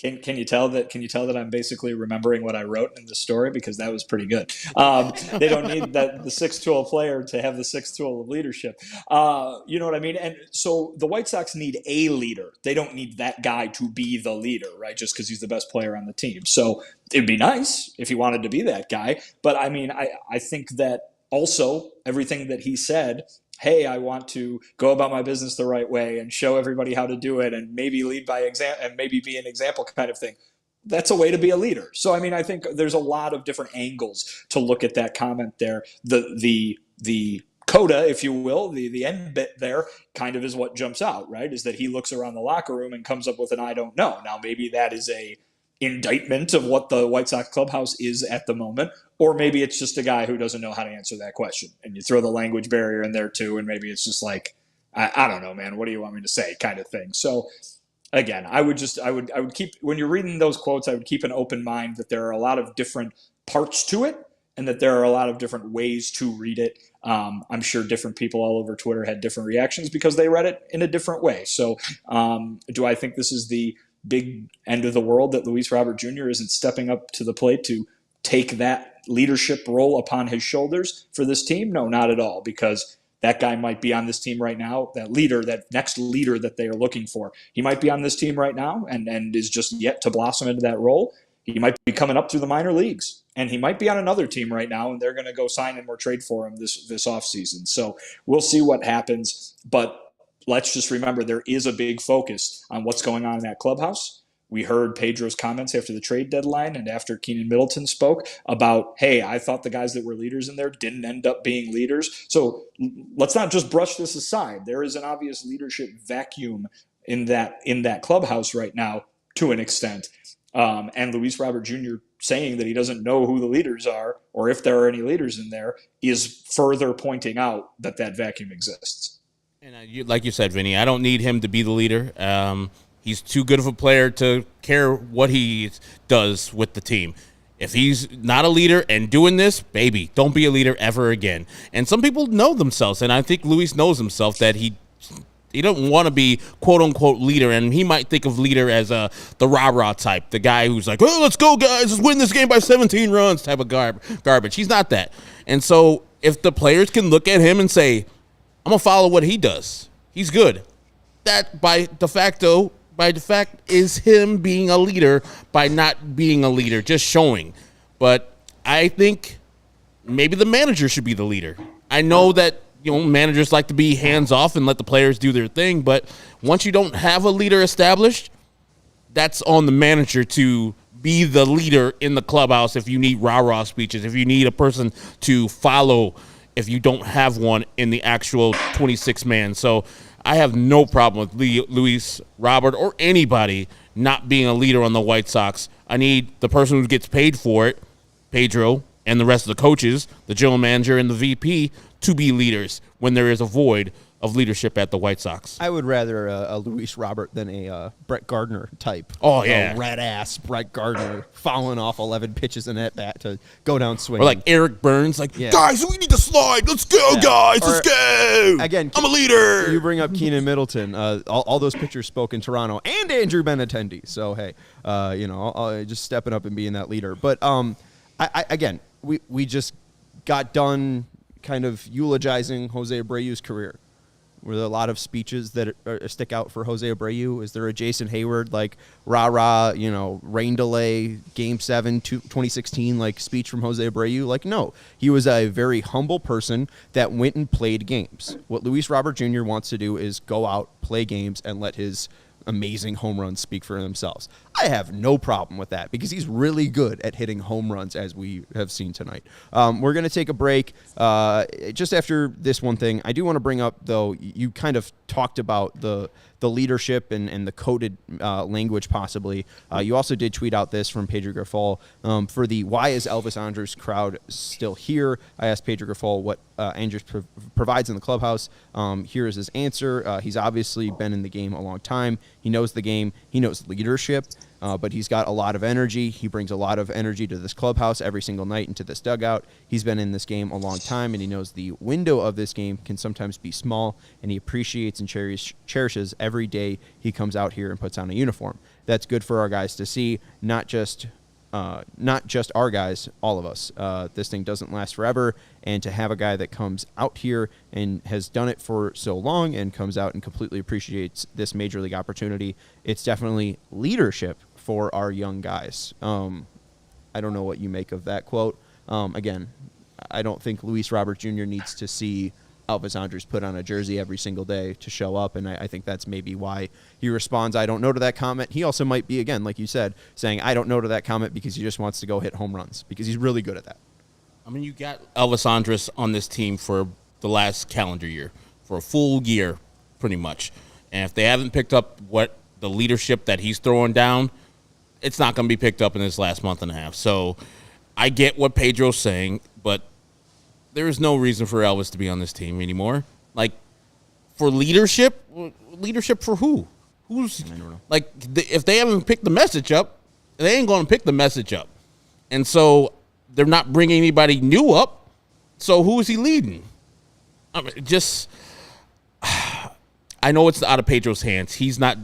Can you tell that I'm basically remembering what I wrote in the story, because that was pretty good. They don't need the sixth tool player to have the sixth tool of leadership. You know what I mean? And so the White Sox need a leader. They don't need that guy to be the leader, right? Just because he's the best player on the team. So it'd be nice if he wanted to be that guy. But I mean, I think that also everything that he said, hey, I want to go about my business the right way and show everybody how to do it and maybe lead by example and maybe be an example kind of thing. That's a way to be a leader. So, I mean, I think there's a lot of different angles to look at that comment there. The coda, if you will, the end bit there kind of is what jumps out, right? Is that he looks around the locker room and comes up with an I don't know. Now, maybe that is a indictment of what the White Sox clubhouse is at the moment, or maybe it's just a guy who doesn't know how to answer that question. And you throw the language barrier in there too, and maybe it's just like, I don't know, man, what do you want me to say kind of thing. So again, I would keep, when you're reading those quotes, I would keep an open mind that there are a lot of different parts to it and that there are a lot of different ways to read it. I'm sure different people all over Twitter had different reactions because they read it in a different way. So do I think this is the big end of the world that Luis Robert Jr. isn't stepping up to the plate to take that leadership role upon his shoulders for this team? No, not at all, because that guy might be on this team right now, that leader, that next leader that they are looking for. He might be on this team right now and is just yet to blossom into that role. He might be coming up through the minor leagues, and he might be on another team right now, and they're going to go sign him or trade for him this offseason. So we'll see what happens, but let's just remember there is a big focus on what's going on in that clubhouse. We heard Pedro's comments after the trade deadline and after Keenan Middleton spoke about, hey, I thought the guys that were leaders in there didn't end up being leaders. So let's not just brush this aside. There is an obvious leadership vacuum in that clubhouse right now to an extent. And Luis Robert Jr. saying that he doesn't know who the leaders are or if there are any leaders in there is further pointing out that vacuum exists. And like you said, Vinny, I don't need him to be the leader. He's too good of a player to care what he does with the team. If he's not a leader and doing this, baby, don't be a leader ever again. And some people know themselves, and I think Luis knows himself that he don't want to be quote-unquote leader, and he might think of leader as the rah-rah type, the guy who's like, oh, let's go, guys, let's win this game by 17 runs type of garbage. He's not that. And so if the players can look at him and say, I'm going to follow what he does, he's good, that by defact is him being a leader by not being a leader, just showing. But I think maybe the manager should be the leader. I know that managers like to be hands off and let the players do their thing, but once you don't have a leader established, that's on the manager to be the leader in the clubhouse. If you need rah-rah speeches, if you need a person to follow, if you don't have one in the actual 26 man. So I have no problem with Luis Robert or anybody not being a leader on the White Sox. I need the person who gets paid for it, Pedro, and the rest of the coaches, the general manager and the VP, to be leaders when there is a void of leadership at the White Sox. I would rather a Luis Robert than a Brett Gardner type. Oh, yeah. Red ass Brett Gardner fouling off 11 pitches in at bat to go down swinging. Or like Eric Burns, like, guys, we need to slide. Let's go, guys. Let's go. Again, I'm a leader. You bring up Keenan Middleton. All those pitchers spoke in Toronto, and Andrew Benintendi. So, hey, I'll just stepping up and being that leader. But, again, we just got done kind of eulogizing Jose Abreu's career. Were there a lot of speeches that stick out for Jose Abreu? Is there a Jason Hayward, like, rah-rah, rain delay, Game 7, 2016, like, speech from Jose Abreu? Like, no. He was a very humble person that went and played games. What Luis Robert Jr. wants to do is go out, play games, and let his amazing home runs speak for themselves. I have no problem with that because he's really good at hitting home runs, as we have seen tonight. We're going to take a break. Just after this one thing, I do want to bring up, though, you kind of talked about the leadership and the coded language possibly. You also did tweet out this from Pedro Grifol. For the why is Elvis Andrus crowd still here? I asked Pedro Grifol what Andrus provides in the clubhouse. Here is his answer. He's obviously been in the game a long time. He knows the game. He knows leadership. But he's got a lot of energy. He brings a lot of energy to this clubhouse every single night into this dugout. He's been in this game a long time, and he knows the window of this game can sometimes be small, and he appreciates and cherishes every day he comes out here and puts on a uniform. That's good for our guys to see, not just our guys, all of us. This thing doesn't last forever, and to have a guy that comes out here and has done it for so long and comes out and completely appreciates this major league opportunity, it's definitely leadership for our young guys. I don't know what you make of that quote. Again, I don't think Luis Robert Jr. needs to see Elvis Andrus put on a jersey every single day to show up, and I think that's maybe why he responds, I don't know, to that comment. He also might be, again, like you said, saying I don't know to that comment because he just wants to go hit home runs because he's really good at that. I mean, you got Elvis Andrus on this team for the last calendar year, for a full year, pretty much. And if they haven't picked up what the leadership that he's throwing down, it's not going to be picked up in this last month and a half. So I get what Pedro's saying, but there is no reason for Elvis to be on this team anymore. Like, for leadership for who? Who's, I don't know. Like, if they haven't picked the message up, they ain't going to pick the message up. And so they're not bringing anybody new up. So who is he leading? I mean, I know it's out of Pedro's hands. He's not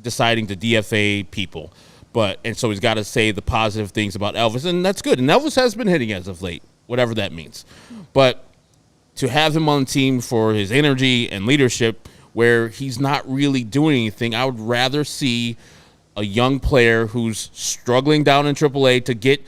deciding to DFA people, and so he's got to say the positive things about Elvis, and that's good. And Elvis has been hitting as of late, whatever that means. But to have him on the team for his energy and leadership, where he's not really doing anything, I would rather see a young player who's struggling down in AAA to get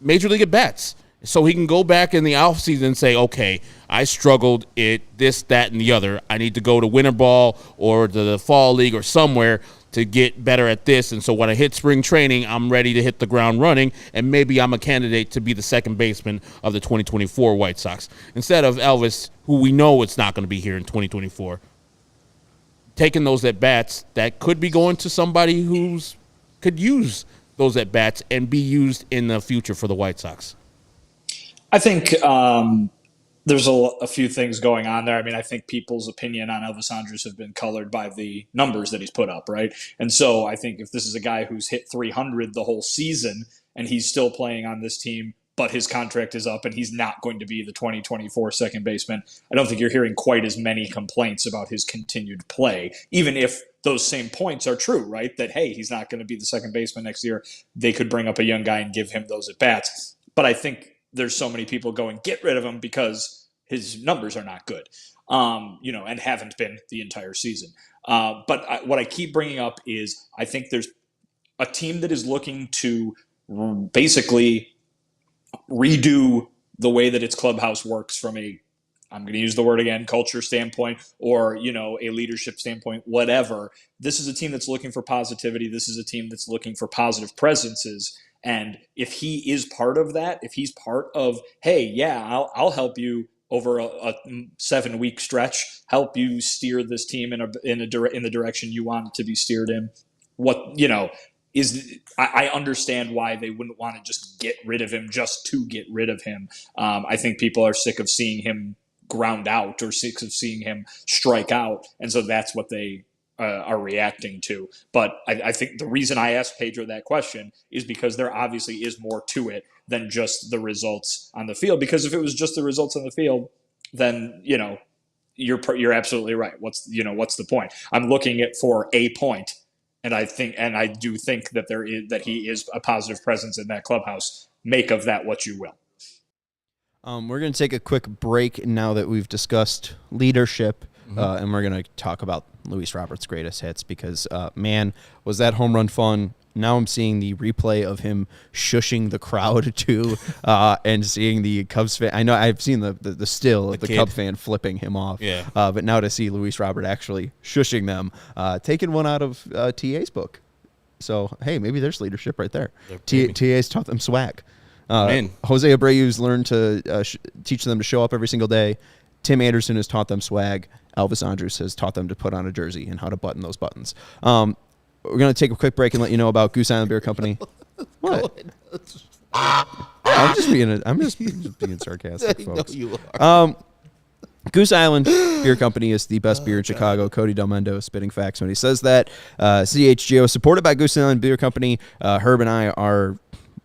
major league at bats, so he can go back in the offseason and say, okay, I struggled at this, that, and the other. I need to go to winter ball or to the fall league or somewhere to get better at this. And so when I hit spring training, I'm ready to hit the ground running, and maybe I'm a candidate to be the second baseman of the 2024 White Sox. Instead of Elvis, who we know it's not going to be here in 2024, taking those at-bats that could be going to somebody who's could use those at-bats and be used in the future for the White Sox. I think there's a few things going on there. I mean, I think people's opinion on Elvis Andrus have been colored by the numbers that he's put up, right? And so I think if this is a guy who's hit 300 the whole season and he's still playing on this team, but his contract is up and he's not going to be the 2024 second baseman, I don't think you're hearing quite as many complaints about his continued play, even if those same points are true, right? That, hey, he's not going to be the second baseman next year. They could bring up a young guy and give him those at-bats. But I think there's so many people going, get rid of him because his numbers are not good, and haven't been the entire season. What I keep bringing up is I think there's a team that is looking to basically redo the way that its clubhouse works from I'm going to use the word again, culture standpoint, or, a leadership standpoint, whatever. This is a team that's looking for positivity. This is a team that's looking for positive presences. And if he is part of that, if he's part of, hey, yeah, I'll help you over a 7-week stretch, help you steer this team in the direction you want it to be steered in. I understand why they wouldn't want to just get rid of him just to get rid of him. I think people are sick of seeing him ground out or sick of seeing him strike out, and so that's what they are reacting to. But I think the reason I asked Pedro that question is because there obviously is more to it than just the results on the field. Because if it was just the results on the field, then you're absolutely right. What's the point? I'm looking at for a point, and I do think that he is a positive presence in that clubhouse. Make of that what you will. We're going to take a quick break now that we've discussed leadership. And we're going to talk about Luis Robert's greatest hits because, man, was that home run fun. Now I'm seeing the replay of him shushing the crowd, too, and seeing the Cubs fan. I know I've seen the still of the Cub fan flipping him off. Yeah. But now to see Luis Robert actually shushing them, taking one out of TA's book. So, hey, maybe there's leadership right there. TA's taught them swag. Jose Abreu's learned to teach them to show up every single day. Tim Anderson has taught them swag. Elvis Andrus has taught them to put on a jersey and how to button those buttons. We're going to take a quick break and let you know about Goose Island Beer Company. What? I'm just being sarcastic, folks. You are. Goose Island Beer Company is the best beer in Chicago. Cody Delmendo is spitting facts when he says that. CHGO, supported by Goose Island Beer Company. Herb and I are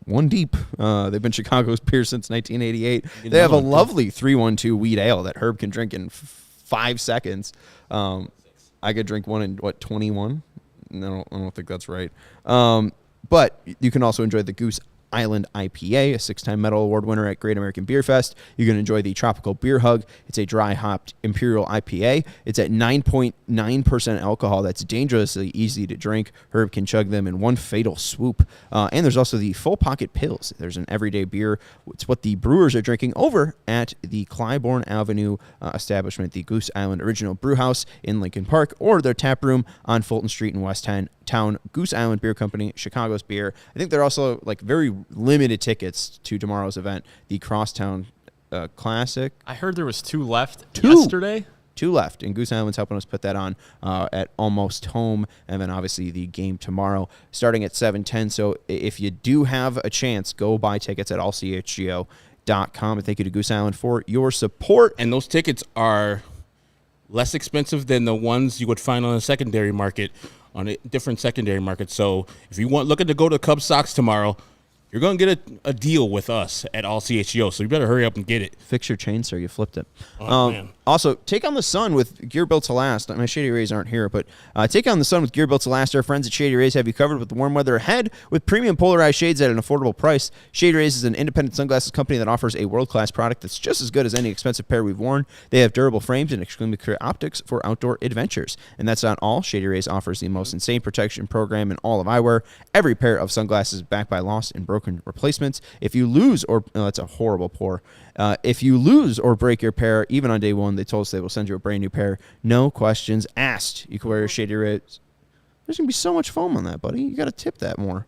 one deep. They've been Chicago's beer since 1988. They have a lovely 312 wheat ale that Herb can drink in 5 seconds. I could drink one in, 21? No, I don't think that's right. But you can also enjoy the Goose Island IPA, a 6-time Medal Award winner at Great American Beer Fest. You can enjoy the Tropical Beer Hug. It's a dry-hopped Imperial IPA. It's at 9.9% alcohol. That's dangerously easy to drink. Herb can chug them in one fatal swoop. And there's also the Full Pocket Pills. There's an everyday beer. It's what the brewers are drinking over at the Clybourne Avenue establishment, the Goose Island Original Brew House in Lincoln Park, or their tap room on Fulton Street in West Town. Goose Island Beer Company, Chicago's beer. I think they're also very limited tickets to tomorrow's event, the Crosstown Classic. I heard there was 2 left 2? yesterday. 2 left, and Goose Island's helping us put that on at almost home, and then obviously the game tomorrow starting at 7:10. So if you do have a chance, go buy tickets at allchgo.com, and thank you to Goose Island for your support. And those tickets are less expensive than the ones you would find on a secondary market, on a different secondary market. So if you want looking to go to Cubs Sox tomorrow, you're going to get a deal with us at all CHGO, so you better hurry up and get it. Fix your chain, sir. You flipped it. Man. Also, take on the sun with Gear Built to Last. My Shady Rays aren't here, but take on the sun with Gear Built to Last. Our friends at Shady Rays have you covered with the warm weather ahead with premium polarized shades at an affordable price. Shady Rays is an independent sunglasses company that offers a world-class product that's just as good as any expensive pair we've worn. They have durable frames and extremely clear optics for outdoor adventures. And that's not all. Shady Rays offers the most insane protection program in all of eyewear. Every pair of sunglasses is backed by lost and broken replacements. If you lose or that's a horrible pour. If you lose or break your pair, even on day one, they told us they will send you a brand new pair. No questions asked. You can wear your Shady Rays. There's going to be so much foam on that, buddy. You got to tip that more.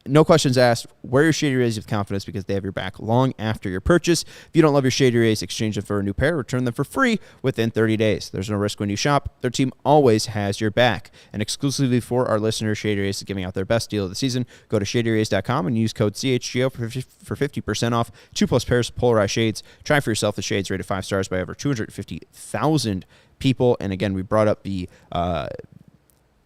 No questions asked. Wear your Shady Rays with confidence because they have your back long after your purchase. If you don't love your Shady Rays, exchange them for a new pair. Return them for free within 30 days. There's no risk when you shop. Their team always has your back. And exclusively for our listeners, Shady Rays is giving out their best deal of the season. Go to shadyrays.com and use code CHGO for 50% off 2+ pairs of polarized shades. Try for yourself the shades rated 5 stars by over 250,000 people. And again, we brought up the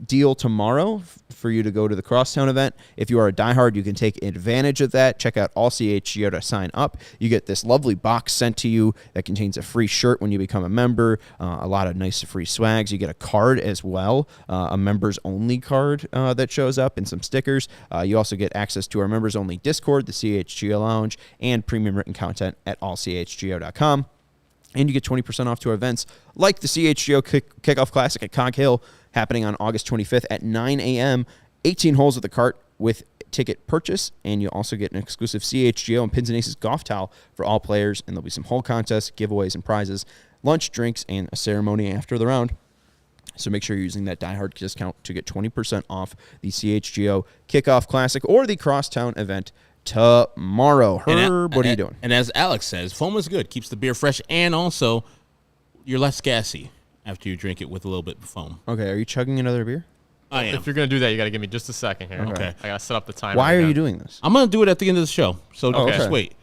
deal tomorrow for you to go to the Crosstown event. If you are a diehard, you can take advantage of that. Check out ALLCITY to sign up. You get this lovely box sent to you that contains a free shirt when you become a member, a lot of nice free swags. You get a card as well, a members only card that shows up, and some stickers. You also get access to our members only Discord, the CHGO Lounge, and premium written content at allchgo.com. And you get 20% off to our events like the CHGO Kickoff Classic at Cog Hill, happening on August 25th at 9 a.m. 18 holes at the cart with ticket purchase. And you'll also get an exclusive CHGO and Pins and Aces golf towel for all players. And there'll be some hole contests, giveaways, and prizes, lunch, drinks, and a ceremony after the round. So make sure you're using that diehard discount to get 20% off the CHGO Kickoff Classic or the Crosstown event tomorrow. Herb, what are you doing? And as Alex says, foam is good. Keeps the beer fresh, and also you're less gassy after you drink it with a little bit of foam. Okay, are you chugging another beer? I am. If you're going to do that, you got to give me just a second here. Okay. I got to set up the timer. Why are you doing this? I'm going to do it at the end of the show. So Okay. just wait.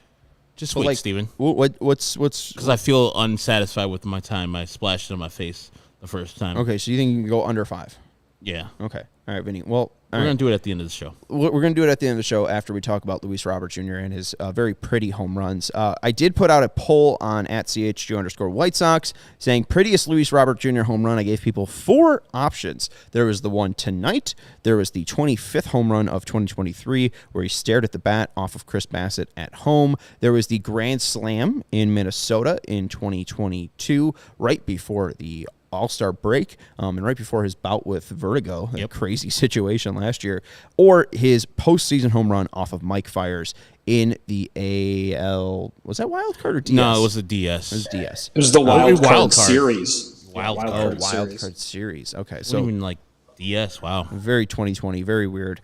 Just wait, like, Steven. What's Because I feel unsatisfied with my time. I splashed it on my face the first time. okay? So you think you can go under 5? Yeah. Okay. All right, Vinny. Well, We're going to do it at the end of the show. We're going to do it at the end of the show after we talk about Luis Robert Jr. and his very pretty home runs. I did put out a poll on at @CHGO_White Sox saying prettiest Luis Robert Jr. home run. I gave people 4 options. There was the one tonight. There was the 25th home run of 2023 where he stared at the bat off of Chris Bassett at home. There was the Grand Slam in Minnesota in 2022 right before the All-Star break and right before his bout with vertigo, a crazy situation last year, or his postseason home run off of Mike Fiers in the AL. Was that wild card or DS? No, it was the DS. It was DS. It was the wild card card. series. Wild Yeah, card. Wild card series. Okay, So so even like DS. Wow. very 2020, very weird.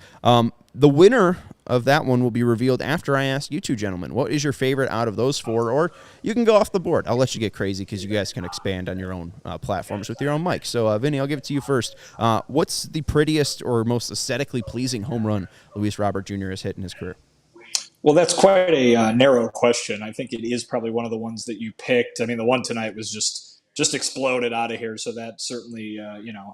The winner of that one will be revealed after I ask you two gentlemen, what is your favorite out of those 4? Or you can go off the board. I'll let you get crazy because you guys can expand on your own platforms with your own mic. So, Vinny, I'll give it to you first. What's the prettiest or most aesthetically pleasing home run Luis Robert Jr. has hit in his career? Well, that's quite a narrow question. I think it is probably one of the ones that you picked. I mean, the one tonight was just exploded out of here. So that certainly,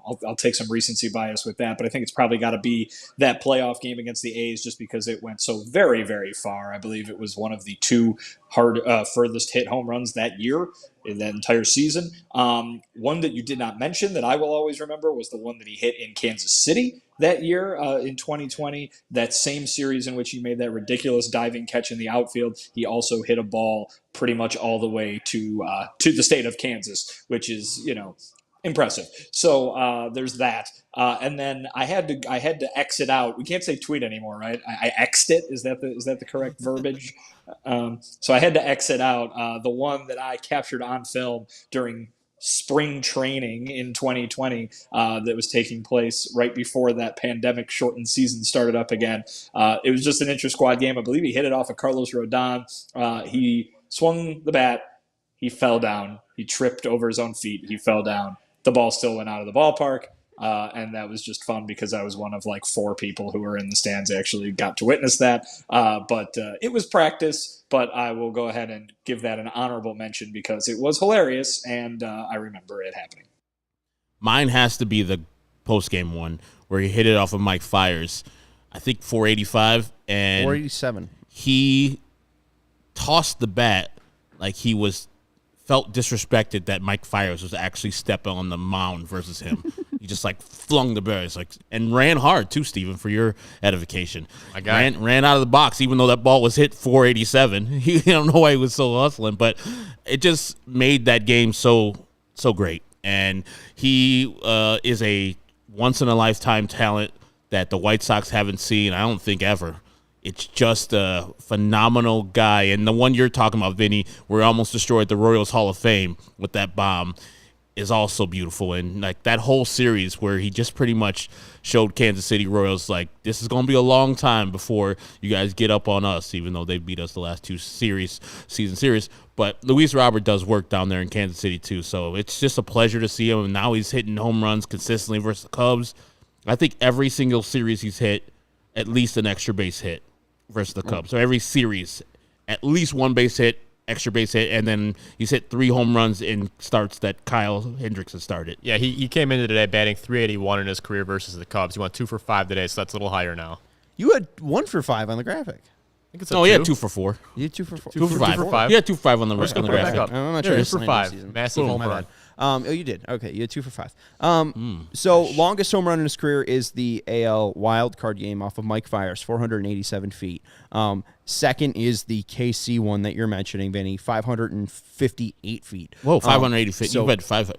I'll take some recency bias with that. But I think it's probably got to be that playoff game against the A's just because it went so very, very far. I believe it was one of the 2 furthest hit home runs that year in that entire season. One that you did not mention that I will always remember was the one that he hit in Kansas City that year in 2020, that same series in which he made that ridiculous diving catch in the outfield. He also hit a ball pretty much all the way to the state of Kansas, which is, impressive. So there's that. And then I had to exit out. We can't say tweet anymore, right? I X'd it. Is that the correct verbiage? So I had to exit out the one that I captured on film during spring training in 2020 that was taking place right before that pandemic shortened season started up again. It was just an intra-squad game. I believe he hit it off of Carlos Rodon. He swung the bat. He fell down. He tripped over his own feet. He fell down. The ball still went out of the ballpark. And that was just fun because I was one of like 4 people who were in the stands actually got to witness that. But it was practice, but I will go ahead and give that an honorable mention because it was hilarious and I remember it happening. Mine has to be the post-game one where he hit it off of Mike Fiers. I think 485 and 487. He tossed the bat like he felt disrespected that Mike Fiers was actually stepping on the mound versus him. He just like flung the bat, and ran hard too, Steven, for your edification. My guy ran out of the box, even though that ball was hit 487. I don't know why he was so hustling, but it just made that game so great. And he is a once in a lifetime talent that the White Sox haven't seen, I don't think, ever. It's just a phenomenal guy. And the one you're talking about, Vinny, where he almost destroyed the Royals Hall of Fame with that bomb, is also beautiful. And like that whole series where he just pretty much showed Kansas City Royals, like, this is going to be a long time before you guys get up on us, even though they beat us the last 2 season series. But Luis Robert does work down there in Kansas City too. So it's just a pleasure to see him. And now he's hitting home runs consistently versus the Cubs. I think every single series he's hit at least an extra base hit versus the Cubs. So every series, at least 1 base hit, extra base hit, and then he's hit 3 home runs in starts that Kyle Hendricks has started. Yeah, he came into today batting .381 in his career versus the Cubs. He went 2 for 5 today, so that's a little higher now. You had 1 for 5 on the graphic. I think it's he had 2 for 4. You had 2 for 4. 2 for 5. 2 for 5. He had 2 for 5 on the Let's go on the put it back graphic. up. I'm not Yeah, sure. 2 for 5. Massive home run. Oh, you did. Okay, you had 2 for 5. So longest home run in his career is the AL wild card game off of Mike Fiers, 487 feet. Second is the KC one that you're mentioning, Vinny, 558 feet. Whoa, 580 feet. So you had 5.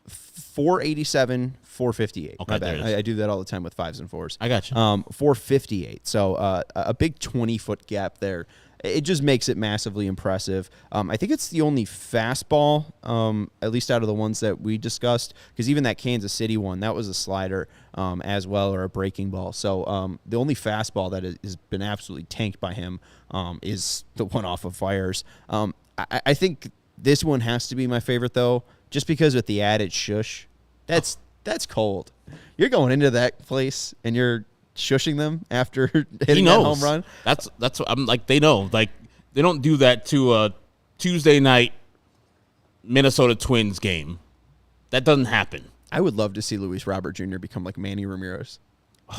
487, 458. Okay, My there bad. it is. I do that all the time with 5s and 4s. I got you. 458. So a big 20-foot gap there. It just makes it massively impressive. I think it's the only fastball, at least out of the ones that we discussed, because even that Kansas City one, that was a slider as well, or a breaking ball. So the only fastball that has been absolutely tanked by him is the one off of Fiers. I think this one has to be my favorite, though, just because with the added shush, that's cold. You're going into that place and you're shushing them after hitting that home run. That's I'm like, they know. Like, they don't do that to a Tuesday night Minnesota Twins game. That doesn't happen. I would love to see Luis Robert Jr. become like Manny Ramirez.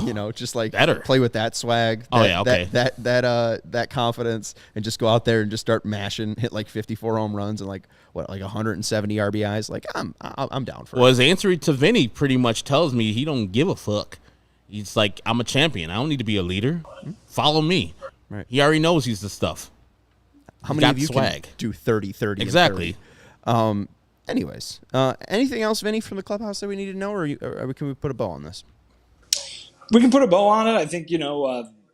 You know, just like better. Play with that swag. That confidence, and just go out there and just start mashing, hit like 54 home runs and like 170 RBIs. Like I'm down for it. Well, his answer to Vinny pretty much tells me he don't give a fuck. He's like, I'm a champion. I don't need to be a leader. Follow me. Right. He already knows he's the stuff. How He's many got of you swag. can do 30-30? Exactly. And 30? Anyways, anything else, Vinny, from the clubhouse that we need to know, or can we put a bow on this? We can put a bow on it. I think,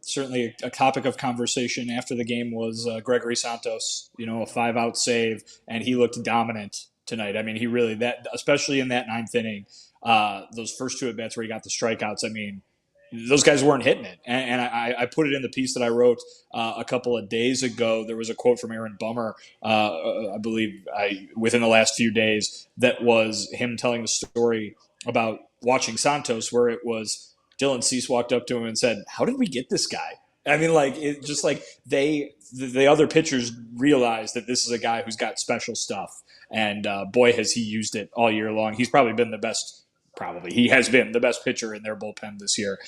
certainly a topic of conversation after the game was Gregory Santos, a 5-out save, and he looked dominant tonight. I mean, he really, especially in that 9th inning, those first 2 at-bats where he got the strikeouts, I mean, those guys weren't hitting it. And I put it in the piece that I wrote a couple of days ago. There was a quote from Aaron Bummer, I believe, within the last few days, that was him telling the story about watching Santos, where it was Dylan Cease walked up to him and said, "How did we get this guy?" I mean, like, it just like the other pitchers realized that this is a guy who's got special stuff. And boy, has he used it all year long. He's probably been the best. He has been the best pitcher in their bullpen this year.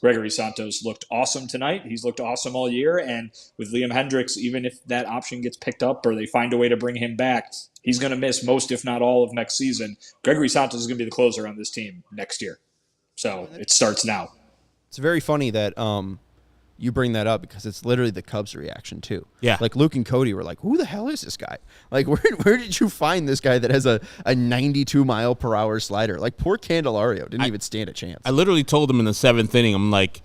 Gregory Santos looked awesome tonight. He's looked awesome all year. And with Liam Hendricks, even if that option gets picked up or they find a way to bring him back, he's going to miss most, if not all, of next season. Gregory Santos is going to be the closer on this team next year. So it starts now. It's very funny that you bring that up because it's literally the Cubs' reaction too. Yeah. Like Luke and Cody were like, "Who the hell is this guy? Like, where did you find this guy that has a 92-mile-per-hour slider? Like, poor Candelario didn't even stand a chance." I literally told him in the 7th inning, I'm like,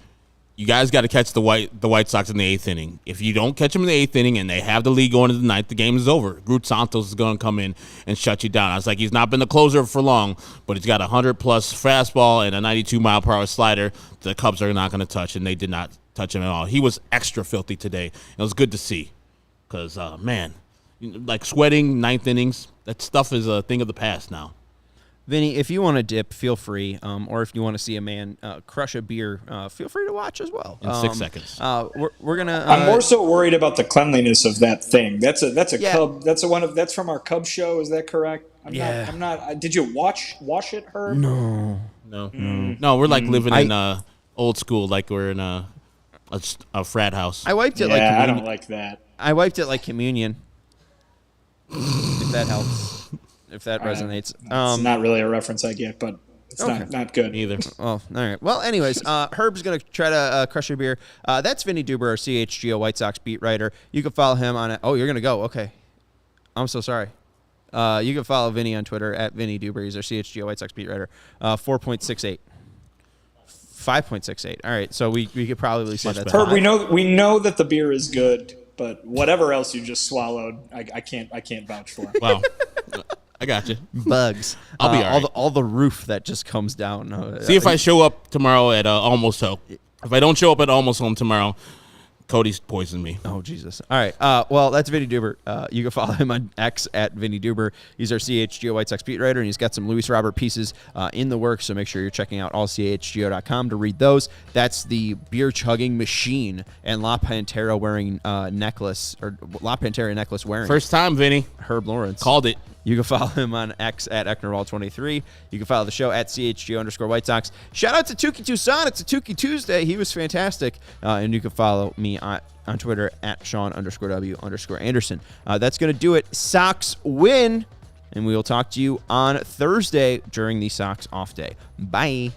you guys got to catch the White Sox in the 8th inning. If you don't catch them in the 8th inning and they have the lead going into the 9th, the game is over. Groot Santos is going to come in and shut you down. I was like, he's not been the closer for long, but he's got a 100-plus fastball and a 92-mile-per-hour slider the Cubs are not going to touch, and they did not touch him at all. He was extra filthy today. It was good to see because, man, like sweating 9th innings, that stuff is a thing of the past now. Vinny, if you want to dip, feel free. Or if you want to see a man crush a beer, feel free to watch as well. In 6 seconds. We're gonna. I'm more so worried about the cleanliness of that thing. That's a Yeah. Cub. That's from our Cub show. Is that correct? I'm not. Did you wash it, Herb? No. No, we're like living in old school, like we're in a frat house. I wiped it like Yeah, communion. I don't like that. I wiped it like communion. If that helps. If that resonates. It's not really a reference I get, but it's not good either. Oh, all right. Well, anyways, Herb's going to try to crush your beer. That's Vinnie Duber, our CHGO White Sox beat writer. You can follow him on it. Oh, you're going to go. Okay. I'm so sorry. You can follow Vinny on Twitter at Vinnie Duber. He's our CHGO White Sox beat writer. 4.68. 5.68. All right. So we could probably say that's Herb, we know that the beer is good, but whatever else you just swallowed, I can't vouch for. Wow. I got you. bugs. I'll be all right. All the roof that just comes down. See if I show up tomorrow at Almost Home. If I don't show up at Almost Home tomorrow, Cody's poisoned me. Oh, Jesus. All right. Well, that's Vinnie Duber. You can follow him on X at Vinnie Duber. He's our CHGO White Sox beat writer, and he's got some Luis Robert pieces in the works, so make sure you're checking out allchgo.com to read those. That's the beer chugging machine and La Pantera wearing necklace, or La Pantera necklace wearing. First time, Vinny. Herb Laawrence. Called it. You can follow him on X at Ecknerwall23. You can follow the show at CHGO_White Sox. Shout out to Touki Toussaint. It's a Touki Tuesday. He was fantastic. And you can follow me on Twitter at Sean_W_Anderson. That's going to do it. Sox win. And we will talk to you on Thursday during the Sox off day. Bye.